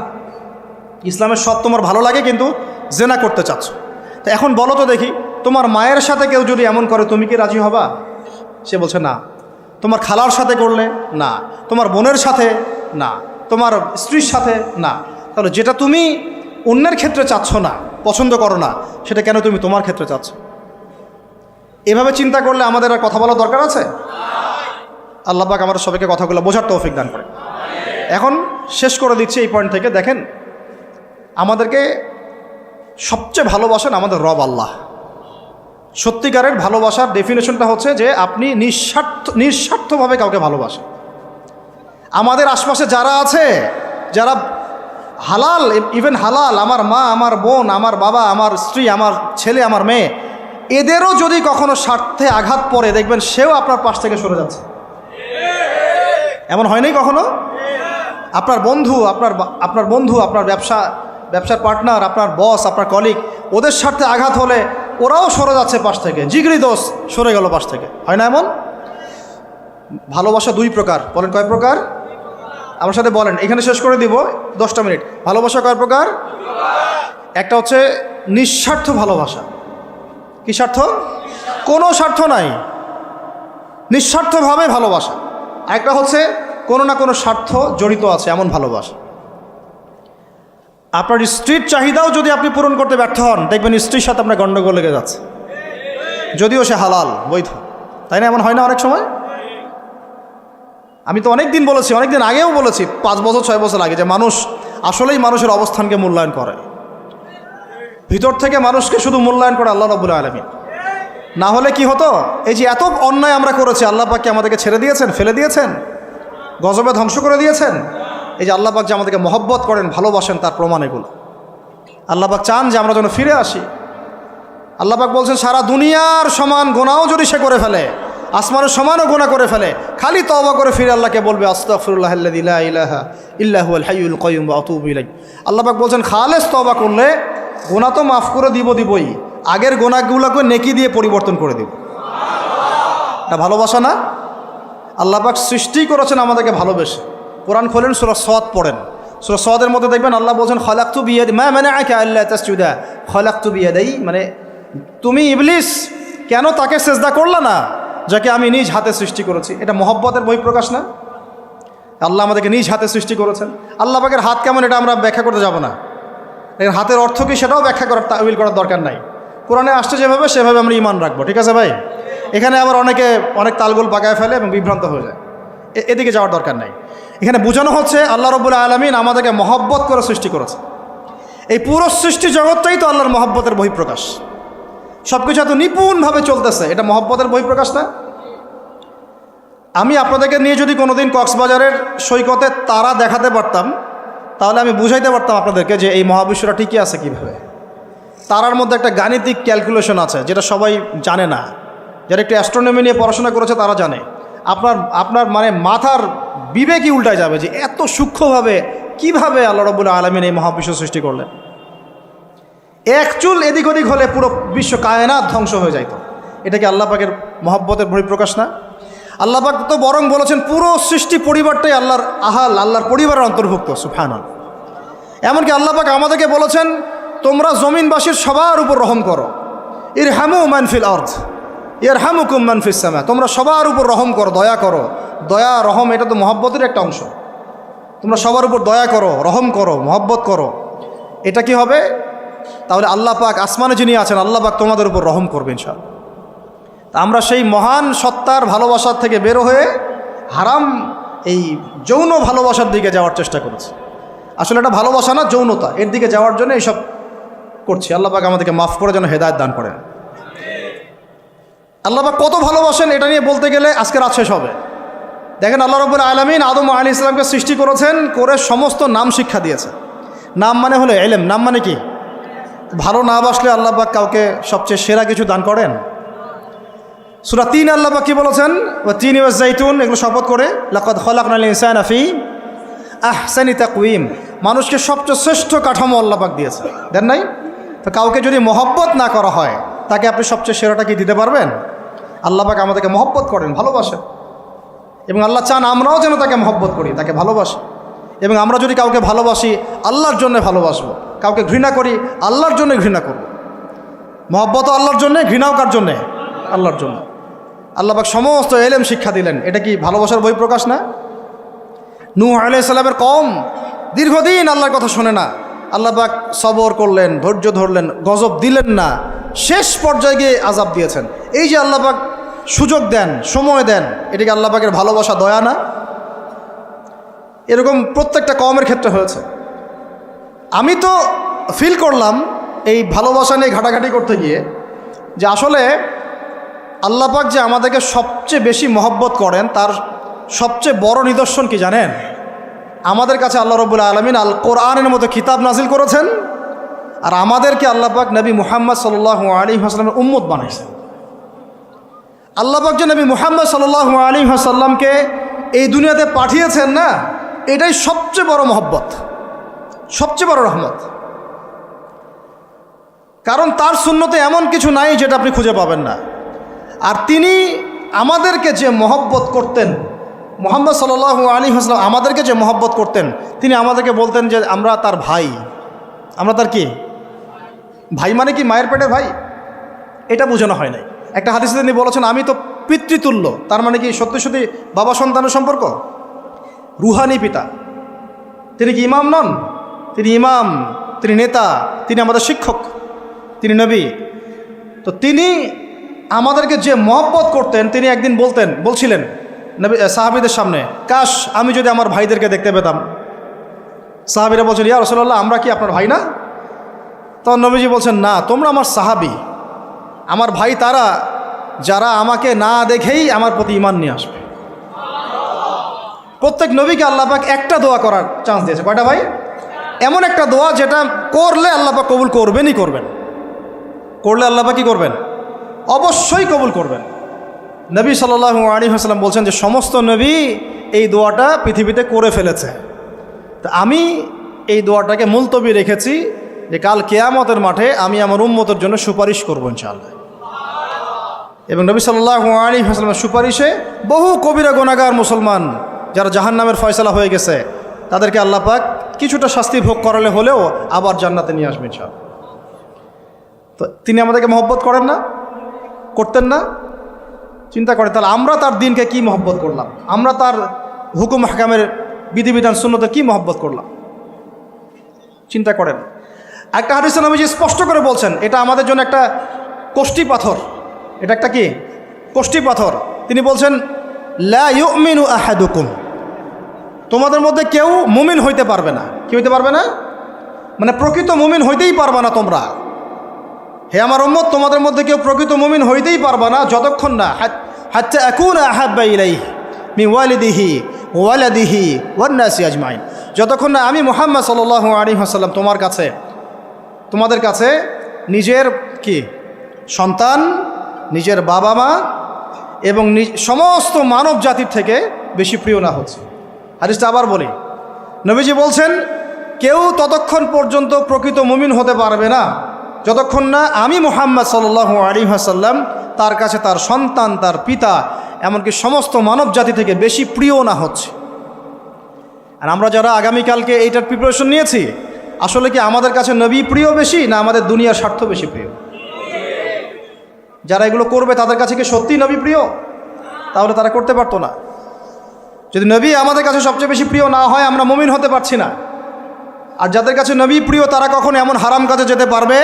ইসলামের সব তোমার ভালো লাগে, কিন্তু জেনা করতে চাচ্ছ, তো এখন বলো তো দেখি, তোমার মায়ের সাথে কেউ যদি এমন করে তুমি কি রাজি হবা? সে বলছে না। তোমার খালার সাথে করলে না, তোমার বোনের সাথে না, তোমার স্ত্রীর সাথে না। তাহলে যেটা তুমি অন্যের ক্ষেত্রে চাচ্ছ না, পছন্দ করো না, সেটা কেন তুমি তোমার ক্ষেত্রে চাচ্ছ? এভাবে চিন্তা করলে আমাদের আর কথা বলার দরকার আছে? আল্লাহ পাক আমাদের সবাইকে কথাগুলো বোঝার তৌফিক দান করে। এখন শেষ করে দিচ্ছি এই পয়েন্ট থেকে। দেখেন, আমাদেরকে সবচেয়ে ভালোবাসেন আমাদের রব আল্লাহ। সত্যিকারের ভালোবাসার ডেফিনেশনটা হচ্ছে যে আপনি নিঃস্বার্থভাবে কাউকে ভালোবাসেন। আমাদের আশপাশে যারা আছে, যারা হালাল, ইভেন হালাল, আমার মা, আমার বোন, আমার বাবা, আমার স্ত্রী, আমার ছেলে, আমার মেয়ে, এদেরও যদি কখনো স্বার্থে আঘাত পড়ে, দেখবেন সেও আপনার পাশ থেকে সরে যাচ্ছে। এমন হয় নাই কখনো? আপনার বন্ধু, আপনার ব্যবসার পার্টনার, আপনার বস, আপনার কলিগ, ওদের স্বার্থে আঘাত হলে ওরাও সরে যাচ্ছে পাশ থেকে, জিগরি দোষ সরে গেল পাশ থেকে, হয় না এমন? ভালোবাসা দুই প্রকার। বলেন কয় প্রকার? আমার সাথে বলেন, এখানে শেষ করে দিব 10টা মিনিট। ভালোবাসা কয় প্রকার? একটা হচ্ছে নিঃস্বার্থ ভালোবাসা। কি স্বার্থ? কোনো স্বার্থ নাই, নিঃস্বার্থভাবে ভালোবাসা। একটা হচ্ছে কোনো না কোনো স্বার্থ জড়িত আছে এমন ভালোবাসা। আপনার স্ত্রীর চাহিদাও যদি আপনি পূরণ করতে ব্যর্থ হন, দেখবেন স্ত্রীর সাথে আপনার গণ্ডগোল লেগে যাচ্ছে, যদিও সে হালাল, বৈধ, তাই না? এমন হয় না অনেক সময়? আমি তো অনেক দিন বলেছি, অনেক দিন আগেও বলেছি, 5 বছর 6 বছর আগে, যে মানুষ আসলেই মানুষের অবস্থানকে মূল্যায়ন করে। ভিতর থেকে মানুষকে শুধু মূল্যায়ন করে আল্লাহ রাব্বুল আলামিন। না হলে কি হতো? এই যে এত অন্যায় আমরা করেছি, আল্লাহ পাক কি আমাদেরকে ছেড়ে দিয়েছেন, ফেলে দিয়েছেন, গজবে ধ্বংস করে দিয়েছেন? এই যে আল্লাহ পাক যে আমাদেরকে মহব্বত করেন, ভালোবাসেন, তার প্রমাণ এগুলো। আল্লাহ পাক চান যে আমরা যেন ফিরে আসি। আল্লাহ পাক বলছেন, সারা দুনিয়ার সমান গুনাহও যদি সে করে ফেলে, আসমানের সমানও গুনাহ করে ফেলে, খালি তওবা করে ফিরে আল্লাহকে বলবে, আস্তাগফিরুল্লাহাল্লাযী লা ইলাহা ইল্লা হুয়াল হাইয়ুল কাইয়্যুম ওয়া আতুবু ইলাইহি। আল্লাহ পাক বলছেন, খালেস তওবা করলে গুনাহ তো মাফ করে দিবই, আগের গুনাহগুলোকে নেকি দিয়ে পরিবর্তন করে দিব। এটা ভালোবাসা না? আল্লাহ পাক সৃষ্টি করেছেন আমাদেরকে ভালোবেসে। কোরআন খোলেন, সূরা সদ পড়েন, সূরা সদের মধ্যে দেখবেন আল্লাহ বলছেন, খালাকতু বিয়াদি মা মানাআকা আল্লা তাসজুদা খালাকতু বিয়াদাই, মানে তুমি ইবলিস কেন তাকে সেজদা করলা না যাকে আমি নিজ হাতে সৃষ্টি করেছি? এটা মহব্বতের বহিঃপ্রকাশ না? আল্লাহ আমাদেরকে নিজ হাতে সৃষ্টি করেছেন। আল্লাহ পাকের হাত কেমন এটা আমরা ব্যাখ্যা করতে যাব না। এর হাতের অর্থ কি সেটাও ব্যাখ্যা করার, তাওয়িল করার দরকার নাই। কোরআনে আসছে যেভাবে সেভাবে আমরা ঈমান রাখবো, ঠিক আছে ভাই? এখানে আবার অনেকে অনেক তালগোল পাকায় ফেলে এবং বিভ্রান্ত হয়ে যায়, এদিকে যাওয়ার দরকার নাই। এখানে বোঝানো হচ্ছে আল্লাহ রাব্বুল আলামিন আমাদেরকে মহব্বত করে সৃষ্টি করেছে। এই পুরো সৃষ্টি জগৎটাই তো আল্লাহর মহব্বতের বহিঃপ্রকাশ। সব কিছু এত নিপুণভাবে চলতেছে, এটা মহব্বতের বহিঃপ্রকাশ না? আমি আপনাদেরকে নিয়ে যদি কোনোদিন কক্সবাজারের সৈকতে তারা দেখাতে পারতাম, তাহলে আমি বুঝাইতে পারতাম আপনাদেরকে যে এই মহাবিশ্বটা ঠিকই আছে কীভাবে। তারার মধ্যে একটা গাণিতিক ক্যালকুলেশন আছে যেটা সবাই জানে না। যারা একটু অ্যাস্ট্রোনমি নিয়ে পড়াশোনা করেছে তারা জানে। আপনার মানে মাথার বিবেকই উল্টায় যাবে যে এত সূক্ষ্মভাবে কিভাবে আল্লাহ রাব্বুল আলামিন এই মহাবিশ্ব সৃষ্টি করলেন। এক চুল এদিক ওদিক হলে পুরো বিশ্ব কায়নাত ধ্বংস হয়ে যাইত। এটা কি আল্লাহ পাকের মহব্বতের বহিঃপ্রকাশ না? আল্লাহ পাক তো বরং বলেছেন পুরো সৃষ্টি পরিবারটাই আল্লাহর আল্লাহর পরিবারের অন্তর্ভুক্ত। সুবহানাল্লাহ। এমনকি আল্লাহ পাক আমাদেরকে বলেছেন, তোমরা জমিনবাসীর সবার উপর রহম করো। ইরহামু মান ফিল আরদ ইয়ারহামুকুম মান ফিস সামা। তোমরা সবার উপর রহম করো, দয়া করো। দয়া, রহম, এটা তো মহব্বতের একটা অংশ। তোমরা সবার উপর দয়া করো, রহম করো, মহব্বত করো। এটা কি হবে? তাহলে আল্লাহ পাক আসমানে যিনি আছেন, আল্লাহ পাক তোমাদের উপর রহম করবে ইনশাআল্লাহ। তা আমরা সেই মহান সত্তার ভালোবাসার থেকে বের হয়ে হারাম এই যৌন ভালোবাসার দিকে যাওয়ার চেষ্টা করেছি। আসলে এটা ভালোবাসা না, যৌনতা, এর দিকে যাওয়ার জন্য এইসব করছি। আল্লাহ পাক আমাদেরকে মাফ করে যেন হেদায়েত দান করেন। আল্লাহ পাক কত ভালোবাসেন এটা নিয়ে বলতে গেলে আজকে রাত শেষ হবে। দেখেন, আল্লাহ রাব্বুল আলামিন আদম আলাইহিস সালামকে সৃষ্টি করেছেন, করে সমস্ত নাম শিক্ষা দিয়েছে। নাম মানে হলো ইলম। নাম মানে কি? ভালো না বাসলে আল্লাহ পাক কাউকে সবচেয়ে সেরা কিছু দান করেন? সূরা ৩ আল্লাহ পাক কি বলেছেন? ওয়া তিন ওয়াজ জাইতুন, এগুলো শপথ করে, লাকাদ খালাকনাল ইনসানা ফি আহসানি তাকওয়িম, মানুষকে সবচেয়ে শ্রেষ্ঠ কাঠামো আল্লাহ পাক দিয়েছে, দেন নাই? তো কাউকে যদি মহব্বত না করা হয়, তাকে আপনি সবচেয়ে সেরাটা কি দিতে পারবেন? আল্লাহ পাক আমাদেরকে মহব্বত করেন, ভালোবাসেন, এবং আল্লাহ চান আমরাও যেন তাকে মহব্বত করি, তাকে ভালোবাসি। এবং আমরা যদি কাউকে ভালোবাসি, আল্লাহর জন্য ভালোবাসবো। কাউকে ঘৃণা করি, আল্লাহর জন্য ঘৃণা করব। মহব্বত আল্লাহর জন্যে, ঘৃণাও কার জন্যে? আল্লাহর জন্য। আল্লাহ পাক সমস্ত এলেম শিক্ষা দিলেন, এটা কি ভালোবাসার বই প্রকাশ না? নূহ আলাইহিস সালামের কওম দীর্ঘদিন আল্লাহর কথা শোনে না, আল্লাহ পাক সবর করলেন, ধৈর্য ধরলেন, গজব দিলেন না, শেষ পর্যায়ে গিয়ে আযাব দিয়েছেন। এই যে আল্লাহ পাক সুযোগ দেন, সময় দেন, এটাকে আল্লাহ পাকের ভালোবাসা, দয়া না? এরকম প্রত্যেকটা কওমের ক্ষেত্রে হয়েছে। আমি তো ফিল করলাম এই ভালোবাসা নিয়ে ঘাটাঘাটি করতে গিয়ে, যে আসলে আল্লাহ পাক যে আমাদেরকে সবচেয়ে বেশি মহব্বত করেন, তার সবচেয়ে বড় নিদর্শন কি জানেন? আমাদের কাছে আল্লাহ রাব্বুল আলামিন আল কোরআনের মতো কিতাব নাজিল করেছেন, আর আমাদেরকে আল্লাহ পাক নবী মুহাম্মদ সাল্লাল্লাহু আলাইহি ওয়াসাল্লামের উম্মত বানাইছেন। আল্লাহ পাক যে নবী মুহাম্মদ সাল্লাল্লাহু আলাইহি ওয়াসাল্লামকে এই দুনিয়াতে পাঠিয়েছেন না, এটাই সবচেয়ে বড় মহব্বত, সবচেয়ে বড় রহমত। কারণ তার সুন্নতে এমন কিছু নাই যেটা আপনি খুঁজে পাবেন না। আর তিনি আমাদেরকে যে মহব্বত করতেন, মুহাম্মদ সাল্লাল্লাহু আলাইহি ওয়াসাল্লাম আমাদেরকে যে মহব্বত করতেন, তিনি আমাদেরকে বলতেন যে আমরা তার ভাই। আমরা তার কি ভাই? মানে কি মায়ের পেটের ভাই? এটা বোঝানো হয় নাই। একটা হাদিসে তিনি বলেছেন আমি তো পিতৃতুল্য, তার মানে কি সত্যি সত্যি বাবা সন্তানের সম্পর্ক? রুহানি পিতা। তিনি কি ইমাম নন? তিনি ইমাম, তিনি নেতা, তিনি আমাদের শিক্ষক, তিনি নবী। তো তিনি আমাদেরকে যে মহব্বত করতেন, তিনি একদিন বলছিলেন নবী সাহাবীদের সামনে, কাশ আমি যদি আমার ভাইদেরকে দেখতে পেতাম। সাহাবীরা বলছেন, ইয়া রাসূলুল্লাহ, আমরা কি আপনার ভাই না? তখন নবীজি বলছেন, না, তোমরা আমার সাহাবী, আমার ভাই তারা যারা আমাকে না দেখেই আমার প্রতি ঈমান নিয়ে আসবে। প্রত্যেক নবীকে আল্লাহ পাক একটা দোয়া করার চান্স দিয়েছে। কয়টা ভাই? এমন একটা দোয়া যেটা করলে আল্লাহ পাক কবুল করবেনই করবেন। করলে আল্লাহ পাক কি করবেন? অবশ্যই কবুল করবেন। নবী সাল্লাল্লাহু আলাইহি ওয়াসাল্লাম বলছেন যে সমস্ত নবী এই দোয়াটা পৃথিবীতে করে ফেলেছে। তো আমি এই দোয়াটাকে মুলতবি রেখেছি যে কাল কিয়ামতের মাঠে আমি আমার উম্মতের জন্য সুপারিশ করব ইনশাআল্লাহ। এবং নবী সাল্লাল্লাহু আলাইহি ওয়াসাল্লামের সুপারিশে বহু কবিরা গুনাহগার মুসলমান যারা জাহান্নামের ফয়সালা হয়ে গেছে, তাদেরকে আল্লাহ পাক কিছুটা শাস্তি ভোগ করালে হলেও আবার জান্নাতে নিয়ে আসবেন ইনশাআল্লাহ। তো তিনি আমাদেরকে মহব্বত করেন না? করতেন না? চিন্তা করে তাহলে আমরা তার দিনকে কি মহব্বত করলাম, আমরা তার হুকুম হাকামের বিধিবিধান সুন্নতে কি মহব্বত করলাম, চিন্তা করেন। একটা হাদিসে নবীজি স্পষ্ট করে বলছেন এটা আমাদের জন্য একটা কষ্টি পাথর। এটা একটা কি কষ্টি পাথর। তিনি বলছেন, লা ইউমিনু আহাদুকুম, তোমাদের মধ্যে কেউ মুমিন হইতে পারবে না। কি হইতে পারবে না? মানে প্রকৃত মুমিন হইতেই পারবে না তোমরা। হে আমার উম্মত, তোমাদের মধ্যে কেউ প্রকৃত মুমিন হইতেই পারবে না যতক্ষণ না হাত্তা আকুনা আহাব্বা ইলাইহি মিন ওয়ালিদিহি ওয়ালাদিহি ওয়ান নাসি আজমাইন, যতক্ষণ না আমি মুহাম্মদ সাল্লাল্লাহু আলাইহি ওয়াসাল্লাম তোমাদের কাছে নিজের কি সন্তান, নিজের বাবা মা এবং সমস্ত মানব জাতির থেকে বেশি প্রিয় না হচ্ছে। হাদিসটা আবার বলি, নবীজি বলছেন কেউ ততক্ষণ পর্যন্ত প্রকৃত মুমিন হতে পারবে না যতক্ষণ না আমি মুহাম্মদ সাল্লাল্লাহু আলাইহি ওয়াসাল্লাম তার কাছে তার সন্তান, তার পিতা, এমনকি সমস্ত মানব জাতি থেকে বেশি প্রিয় না হচ্ছে। আর আমরা যারা আগামীকালকে এইটার প্রিপারেশন নিয়েছি, আসলে কি আমাদের কাছে নবী প্রিয় বেশি না আমাদের দুনিয়ার স্বার্থ বেশি প্রিয়? যারা এগুলো করবে তাদের কাছে কি সত্যি নবী প্রিয়? তাহলে তারা করতে পারতো না। যদি নবী আমাদের কাছে সবচেয়ে বেশি প্রিয় না হয়, আমরা মুমিন হতে পারছি না। আর যাদের কাছে নবী প্রিয় তারা কখনো এমন হারাম কাজে যেতে পারবে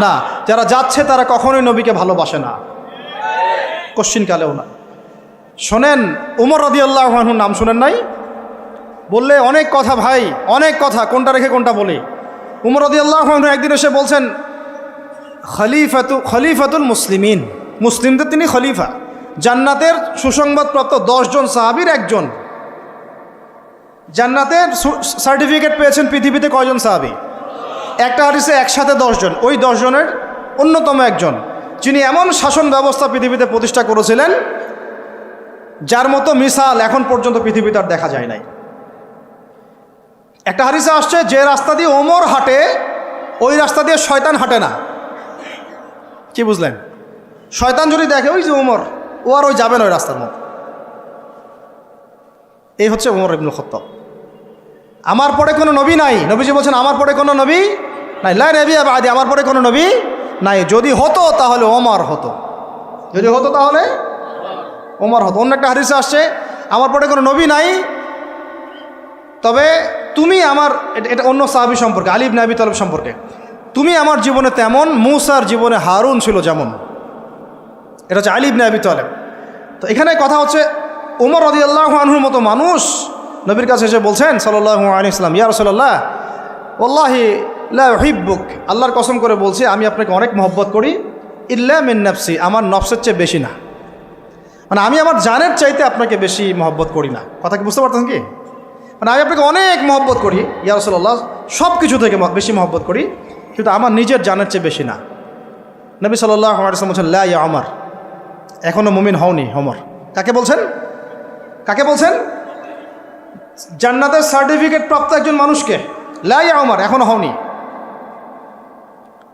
না। যারা যাচ্ছে তারা কখনোই নবীকে ভালোবাসে না, কোশ্চিনকালেও না। শোনেন, উমর রাদিয়াল্লাহু আনহুর নাম শুনেন নাই? বললে অনেক কথা ভাই, অনেক কথা, কোনটা রেখে কোনটা বলি। উমর রাদিয়াল্লাহু আনহু একদিন এসে বলছেন খলিফাতুল মুসলিমিন, মুসলিমদের তিনি খলিফা। জান্নাতের সুসংবাদপ্রাপ্ত 10 জন সাহাবীর একজন। জান্নাতের সার্টিফিকেট পেয়েছেন পৃথিবীতে কয়জন সাহাবী? একটা হাদিসে একসাথে 10 জন, ওই 10 জনের অন্যতম একজন, যিনি এমন শাসন ব্যবস্থা পৃথিবীতে প্রতিষ্ঠা করেছিলেন যার মতো মিসাল এখন পর্যন্ত পৃথিবীতে আর দেখা যায় নাই। একটা হাদিসে আসছে, যে রাস্তা দিয়ে ওমর হাঁটে ওই রাস্তা দিয়ে শয়তান হাঁটে না। কি বুঝলেন? শয়তান যদি দেখে ওই যে ওমর, ও আর ওই যাবে না ওই রাস্তার মধ্যে। এই হচ্ছে ওমর ইবনুল খাত্তাব। আমার পরে কোনো নবী নাই, নবীজি বলছেন আমার পরে কোনো নবী নাই, লা নবিয়্যা বা'দি, আমার পরে কোনো নবী নাই। যদি হতো তাহলে ওমর হতো, যদি হতো তাহলে ওমর হতো। অন্য একটা হাদিসে আসছে, আমার পরে কোনো নবী নাই, তবে তুমি আমার, এটা অন্য সাহাবী সম্পর্কে, আলী ইবনে আবি তালেব সম্পর্কে, তুমি আমার জীবনে তেমন মূসার জীবনে হারুন ছিল যেমন। এটা হচ্ছে আলী ইবনে আবি তালেব। তো এখানে কথা হচ্ছে ওমর রাদিয়াল্লাহু আনহুর মতো মানুষ নবীর কাছে এসে বলছেন সাল্লাল্লাহু আলাইহি ওয়াসাল্লাম, ইয়া রাসূলুল্লাহ ওয়াল্লাহি লা উহিব্বুক, আল্লাহর কসম করে বলছি আমি আপনাকে অনেক মহব্বত করি, ইল্লা মিন নাফসি, আমার নফসের চেয়ে বেশি না, মানে আমি আমার জানের চাইতে আপনাকে বেশি মহব্বত করি না। কথা কি বুঝতে পারতেন কি? মানে আমি আপনাকে অনেক মহব্বত করি ইয়া রাসূলুল্লাহ, সব কিছু থেকে বেশি মহব্বত করি, কিন্তু আমার নিজের জানের চেয়ে বেশি না। নবী সাল্লাল্লাহু আলাইহি ওয়াসাল্লাম বলছেন, লা ইয়া ওমর, এখনও মুমিন হওনি ওমর। কাকে বলছেন? কাকে বলছেন? জান্নাতের সার্টিফিকেট প্রাপ্ত একজন মানুষকে, লা ইয়া ওমর, এখনও হওনি।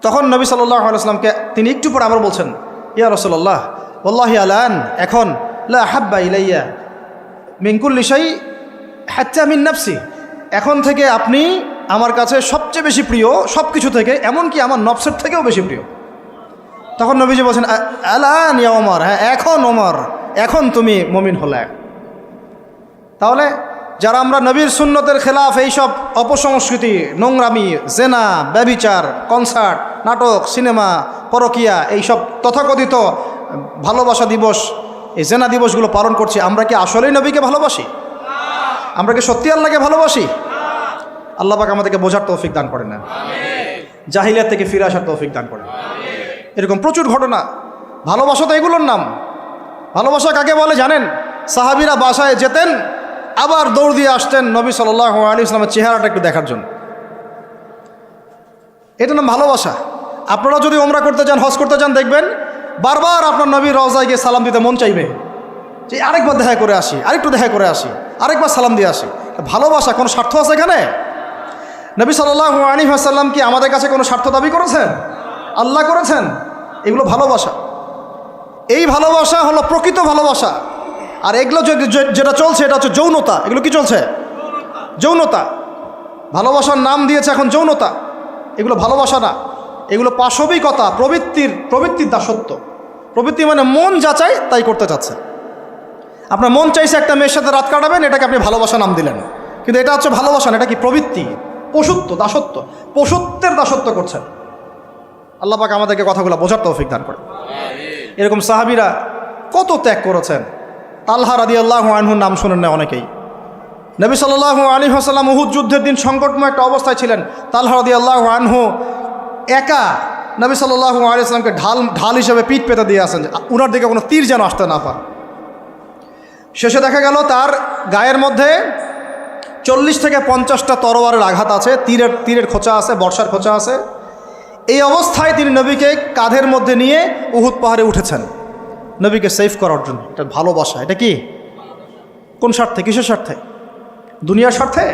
তখন নবী সাল্লাল্লাহু আলাইহি ওয়াসাল্লামকে তিনি একটু পরে আবার বলছেন, ইয়া রাসূলুল্লাহ ওয়াল্লাহি আলান, এখন লা হাব্বা ইলাইয়া মিন কুল্লি শাই হাত্তা মিন নাফসি, এখন থেকে আপনি আমার কাছে সবচেয়ে বেশি প্রিয় সব কিছু থেকে, এমনকি আমার নফসের থেকেও বেশি প্রিয়। তখন নবীজি বলছেন, আলান ইয়া ওমর, হ্যাঁ এখন ওমর, এখন তুমি মুমিন হলে। তাহলে যারা আমরা নবীর সুন্নতের খেলাফ এইসব অপসংস্কৃতি, নোংরামি, জেনা, ব্যভিচার, কনসার্ট, নাটক, সিনেমা, পরকিয়া, এইসব তথাকথিত ভালোবাসা দিবস, এই জেনা দিবসগুলো পালন করছি, আমরা কি আসলেই নবীকে ভালোবাসি? আমরা কি সত্যি আল্লাহকে ভালোবাসি? আল্লাহ পাক আমাদেরকে বোঝার তৌফিক দান করেন না, জাহিলিয়াত থেকে ফিরে আসার তৌফিক দান করেন। এরকম প্রচুর ঘটনা। ভালোবাসা তো এগুলোর নাম। ভালোবাসা কাকে বলে জানেন? সাহাবীরা বাসায় যেতেন, আবার দৌড় দিয়ে আসতেন নবী সাল্লাল্লাহু আলাইহি ওয়াসাল্লামের চেহারাটা একটু দেখার জন্য। এটা নাম ভালোবাসা। আপনারা যদি উমরা করতে চান, হজ করতে চান, দেখবেন বারবার আপনার নবীর রওজায় গিয়ে সালাম দিতে মন চাইবে, যে আরেকবার দেখা করে আসি, আরেকটু দেখা করে আসি, আরেকবার সালাম দিয়ে আসি। ভালোবাসা, কোনো স্বার্থ আছে এখানে? নবী সাল্লাল্লাহু আলাইহি ওয়াসাল্লাম কি আমাদের কাছে কোনো স্বার্থ দাবি করেছেন? আল্লাহ করেছেন। এগুলো ভালোবাসা। এই ভালোবাসা হলো প্রকৃত ভালোবাসা। আর এগুলো যেটা চলছে এটা হচ্ছে যৌনতা। এগুলো কি চলছে? যৌনতা। ভালোবাসার নাম দিয়েছে এখন যৌনতা। এগুলো ভালোবাসা না, এগুলো পাশবিকতা, প্রবৃত্তির দাসত্ব। প্রবৃত্তি মানে মন যা চাই তাই করতে চাচ্ছে। আপনার মন চাইছে একটা মেয়ের সাথে রাত কাটাবেন, এটাকে আপনি ভালোবাসা নাম দিলেন, কিন্তু এটা হচ্ছে ভালোবাসা না, এটা কি? প্রবৃত্তি, পশুত্ব, দাসত্ব, পশুত্বের দাসত্ব করছেন। আল্লাহ পাক আমাদেরকে কথাগুলো বোঝার তৌফিক দান করে। এরকম সাহাবীরা কত ত্যাগ করেছেন। তালহা রাদিয়াল্লাহু আনহুর নাম শোনেন না অনেকেই। নবী সাল্লাল্লাহু আলাইহি ওয়াসাল্লাম উহুদ যুদ্ধের দিন সংকটময় একটা অবস্থায় ছিলেন। তালহা রাদিয়াল্লাহু আনহু একা নবী সাল্লাল্লাহু আলাইহি ওয়াসাল্লামকে ঢাল হিসেবে পিঠ পেতে দিয়ে আসেন, উনার দিকে কোনো তীর যেন আসতে না পারে। শেষে দেখা গেল তার গায়ের মধ্যে 40 থেকে 50টা তরোয়ারের আঘাত আছে, তীরের খোঁচা আছে, বর্ষার খোঁচা আছে। এই অবস্থায় তিনি নবীকে কাঁধের মধ্যে নিয়ে উহুদ পাহাড়ে উঠেছেন নবীকে সেভ করার জন্য। এটা ভালোবাসা। এটা কি? কোন স্বার্থে? কিসের স্বার্থে? দুনিয়ার স্বার্থে?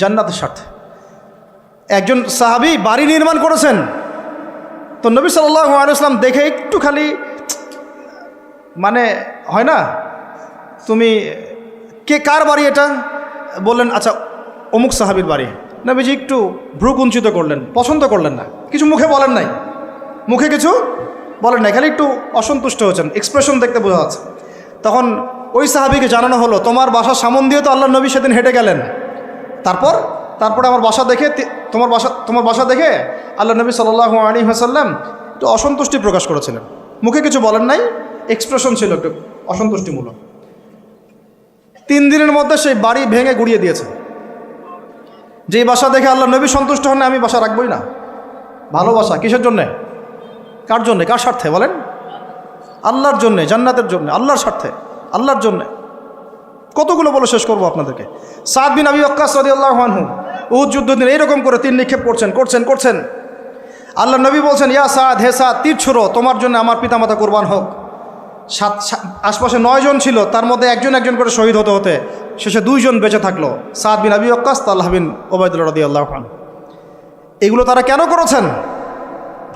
জান্নাতের স্বার্থে। একজন সাহাবী বাড়ি নির্মাণ করেছেন, তো নবী সাল্লাল্লাহু আলাইহি ওয়াসাল্লাম দেখে একটু খালি, মানে হয় না, তুমি কে, কার বাড়ি এটা? বললেন আচ্ছা অমুক সাহাবীর বাড়ি। নবীজি একটু ভ্রু কুঞ্চিত করলেন, পছন্দ করলেন না, কিছু মুখে বলেন নাই, মুখে কিছু বলেন নাই, খালি একটু অসন্তুষ্ট হয়েছেন, এক্সপ্রেশন দেখতে বোঝা যাচ্ছে। তখন ওই সাহাবীকে জানানো হলো, তোমার বাসার সামন দিয়ে তো আল্লাহর নবী সেদিন হেঁটে গেলেন, তারপরে আমার বাসা দেখে, তোমার বাসা দেখে আল্লাহ নবী সাল্লাল্লাহু আলাইহি ওয়াসাল্লাম একটু অসন্তুষ্টি প্রকাশ করেছিলেন, মুখে কিছু বলেন নাই, এক্সপ্রেশন ছিল একটু অসন্তুষ্টিমূলক। 3 দিনের মধ্যে সেই বাড়ি ভেঙে গুড়িয়ে দিয়েছে। যেই বাসা দেখে আল্লাহ নবী সন্তুষ্ট হন না, আমি বাসা রাখবই না। ভালোবাসা কিসের জন্যে? কার জন্যে? কার স্বার্থে বলেন? আল্লাহর জন্যে, জান্নাতের জন্যে, আল্লাহর স্বার্থে, আল্লাহর জন্যে। কতগুলো বলে শেষ করবো আপনাদেরকে। সাদ বিন আবি ওয়াক্কাস রাদিয়াল্লাহু আনহু উহুদ যুদ্ধ দিন এইরকম করে তীর নিক্ষেপ করছেন। আল্লাহ নবী বলছেন, ইয়া সাদ, হে সাদ, তীর ছুড়ো, তোমার জন্য আমার পিতামাতা কুরবান হোক। আশপাশে 9 জন ছিল, তার মধ্যে একজন করে শহীদ হতে শেষে 2 জন বেঁচে থাকলো, সাদ বিন আবি ওয়াক্কাস, তালহা বিন ওবায়দুল্লাহ রাদিয়াল্লাহু আনহু। এগুলো তারা কেন করেছেন?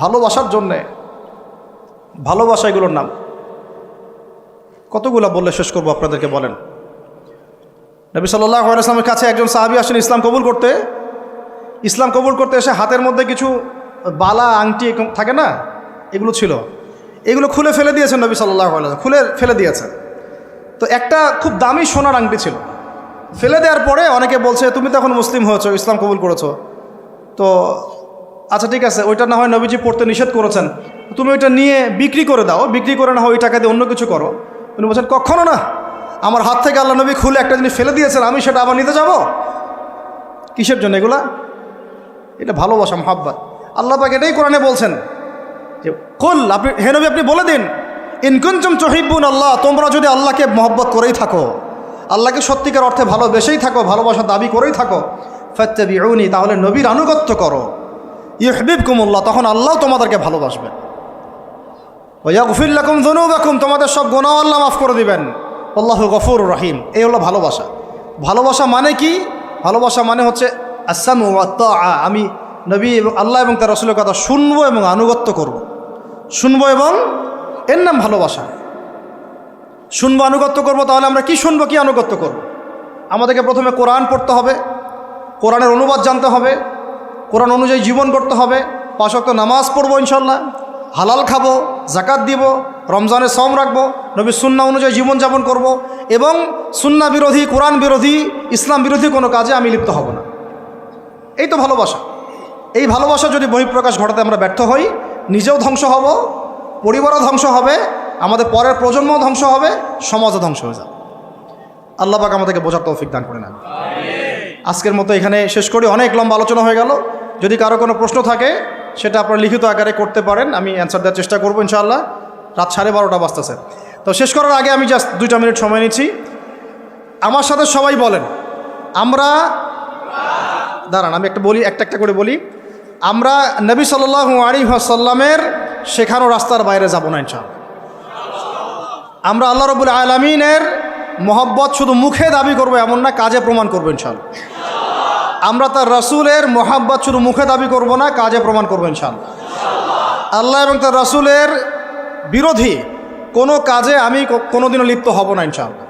ভালোবাসার জন্যে। ভালোবাসা এগুলোর নাম। কতগুলো বললে শেষ করবো আপনাদেরকে, বলেন। নবী সাল্লাল্লাহু আলাইহি ওয়াসাল্লামের কাছে একজন সাহাবী আসেন ইসলাম কবুল করতে এসে হাতের মধ্যে কিছু বালা আংটি থাকে না, এগুলো ছিল। এগুলো খুলে ফেলে দিয়েছেন নবী সাল্লাল্লাহু আলাইহি ওয়াসাল্লাম, খুলে ফেলে দিয়েছেন। তো একটা খুব দামি সোনার আংটি ছিল। ফেলে দেওয়ার পরে অনেকে বলছে, তুমি তো এখন মুসলিম হয়েছো, ইসলাম কবুল করেছো, তো আচ্ছা ঠিক আছে, ওইটা না হয় নবীজি পড়তে নিষেধ করেছেন, তুমি ওইটা নিয়ে বিক্রি করে দাও, বিক্রি করে না হয় ওই টাকা দিয়ে অন্য কিছু করো। উনি বলছেন, কখনো না, আমার হাত থেকে আল্লাহ নবী খুলে একটা জিনিস ফেলে দিয়েছেন, আমি সেটা আবার নিতে যাব? কিসের জন্য এগুলা? এটা ভালোবাসা, মুহাব্বত। আল্লাহ পাক এটাই কোরআনে বলছেন যে, কুল, আপনি হে নবী আপনি বলে দিন, ইন কুনতুম তুহিব্বুন আল্লাহ, তোমরা যদি আল্লাহকে মহব্বত করেই থাকো, আল্লাহকে সত্যিকার অর্থে ভালোবেসেই থাকো, ভালোবাসার দাবি করেই থাকো, ফাত্তাবিউনি, তাহলে নবীর আনুগত্য করো, ইউহিব্বুকুমুল্লাহ, তখন আল্লাহ তোমাদেরকে ভালোবাসবেন, ওয়া ইয়াগফির লাকুম যুনুবাকুম, তোমাদের সব গুনাহ আল্লাহ মাফ করে দিবেন, আল্লাহু গফুরুর রহিম। এই হলো ভালোবাসা। ভালোবাসা মানে কি? ভালোবাসা মানে হচ্ছে আসসামু ওয়াত তাআ, আমি নবী এবং আল্লাহ এবং তার রাসূলের কথা শুনবো এবং আনুগত্য করব, শুনবো, এবং এর নাম ভালোবাসা। শুনবো, আনুগত্য করব। তাহলে আমরা কি শুনবো, কি আনুগত্য করব? আমাদেরকে প্রথমে কোরআন পড়তে হবে, কোরআনের অনুবাদ জানতে হবে, কোরআন অনুযায়ী জীবন করতে হবে, 5 ওয়াক্ত নামাজ পড়বো ইনশাল্লাহ, হালাল খাবো, যাকাত দিব, রমজানের সওম রাখবো, নবীর সুন্নাহ অনুযায়ী জীবনযাপন করব, এবং সুন্নাহ বিরোধী, কোরআন বিরোধী, ইসলাম বিরোধী কোনো কাজে আমি লিপ্ত হব না। এই তো ভালোবাসা। এই ভালোবাসা যদি বহিঃপ্রকাশ ঘটাতে আমরা ব্যর্থ হই, নিজেও ধ্বংস হব, পরিবারও ধ্বংস হবে, আমাদের পরের প্রজন্মও ধ্বংস হবে, সমাজও ধ্বংস হয়ে যাবে। আল্লাহ পাক আমাদেরকে বোঝার তৌফিক দান করেন। আজকের মতো এখানে শেষ করি, অনেক লম্বা আলোচনা হয়ে গেল। যদি কারো কোনো প্রশ্ন থাকে সেটা আপনারা লিখিত আকারে করতে পারেন, আমি অ্যান্সার দেওয়ার চেষ্টা করবো ইনশাআল্লাহ। রাত 12:30 বাজতেছে, তো শেষ করার আগে আমি জাস্ট 2টা মিনিট সময় নিচ্ছি। আমার সাথে সবাই বলেন, আমরা, দাঁড়ান আমি একটা করে বলি, আমরা নবী সাল্লাল্লাহু আলাইহি ওয়াসাল্লামের শেখানো রাস্তার বাইরে যাব না ইনশাআল্লাহ। আমরা আল্লাহ রাব্বুল আলামিনের মহব্বত শুধু মুখে দাবি করবো এমন না, কাজে প্রমাণ করবো ইনশাআল্লাহ। আমরা তার রাসূলের মহব্বত শুধু মুখে দাবি করব না, কাজে প্রমাণ করবো ইনশাআল্লাহ। আল্লাহ এবং তার রাসূলের বিরোধী কোনো কাজে আমি কোনোদিনও লিপ্ত হব না ইনশাআল্লাহ।